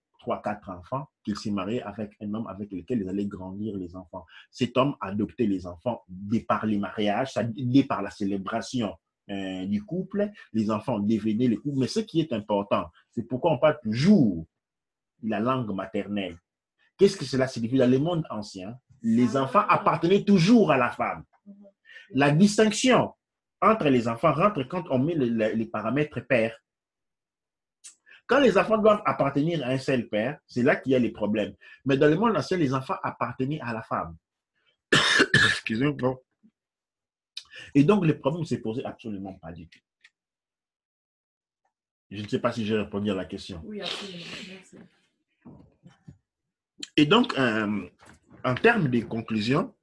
enfants, qu'ils s'est marié avec un homme avec lequel ils allaient grandir les enfants. Cet homme adoptait les enfants dès par les mariages, dès par la célébration du couple, les enfants devenaient le couple. Mais ce qui est important, c'est pourquoi on parle toujours la langue maternelle. Qu'est-ce que cela signifie? Dans le monde ancien, les enfants appartenaient toujours à la femme. La distinction entre les enfants rentre quand on met les paramètres père. Quand les enfants doivent appartenir à un seul père, c'est là qu'il y a les problèmes. Mais dans le monde ancien, les enfants appartenaient à la femme. Excusez-moi. Et donc, le problème ne s'est posé absolument pas du tout. Je ne sais pas si j'ai répondu à la question. Oui, absolument. Merci. Et donc, en termes de conclusion,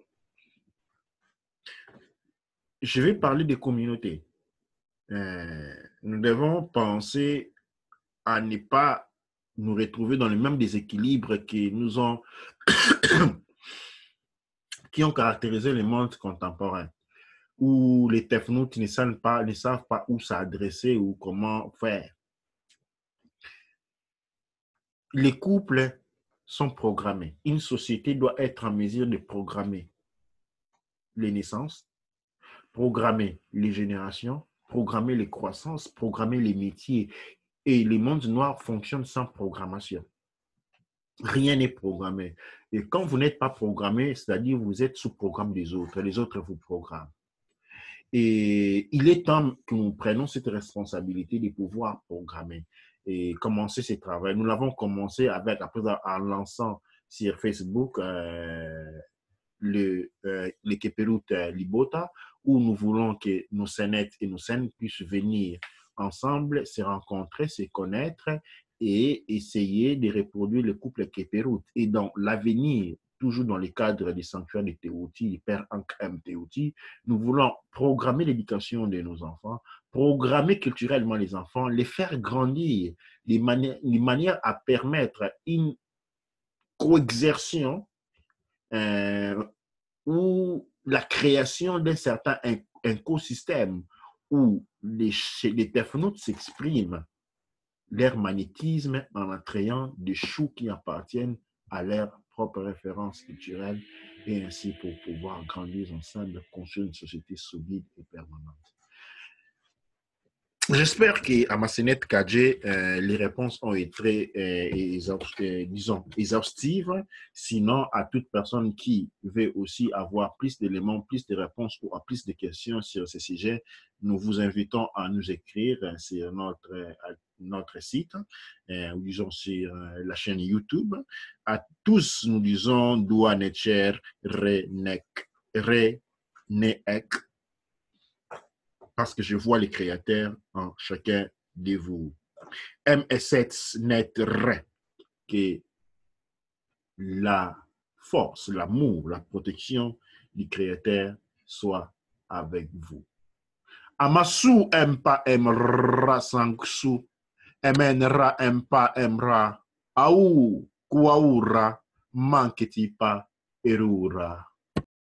je vais parler des communautés. Nous devons penser à ne pas nous retrouver dans le même déséquilibre qui ont caractérisé le monde contemporain, où les tefnoutes ne savent pas où s'adresser ou comment faire. Les couples sont programmés. Une société doit être en mesure de programmer les naissances, programmer les générations, programmer les croissances, programmer les métiers. Et le monde noir fonctionne sans programmation. Rien n'est programmé. Et quand vous n'êtes pas programmé, c'est-à-dire vous êtes sous programme des autres. Les autres vous programment. Et il est temps que nous prenions cette responsabilité de pouvoir programmer et commencer ce travail. Nous l'avons commencé en lançant sur Facebook le Keperut Libota, où nous voulons que nos Sénètes et nos Sènes puissent venir ensemble, se rencontrer, se connaître et essayer de reproduire le couple Keperut. Et dans l'avenir, toujours dans le cadre des sanctuaires de Teouti, du Père Ankh M. Teouti, nous voulons programmer l'éducation de nos enfants, programmer culturellement les enfants, les faire grandir, les manières à permettre une coexertion ou la création d'un certain écosystème où les tefnoutes s'expriment leur magnétisme en attrayant des choux qui appartiennent à leur propre référence culturelle et ainsi pour pouvoir grandir ensemble, construire une société solide et permanente. J'espère qu'à Massenet Kadje, les réponses ont été exhaustives. Sinon, à toute personne qui veut aussi avoir plus d'éléments, plus de réponses ou plus de questions sur ce sujet, nous vous invitons à nous écrire sur notre site, ou disons sur la chaîne YouTube. À tous, nous disons Douanecher Renek, parce que je vois les créateurs en chacun de vous. MS7 net que la force, l'amour, la protection du créateur soit avec vous. Amasu empa emra sanksu, emenra empa emra, au kuaura, manketipa erura.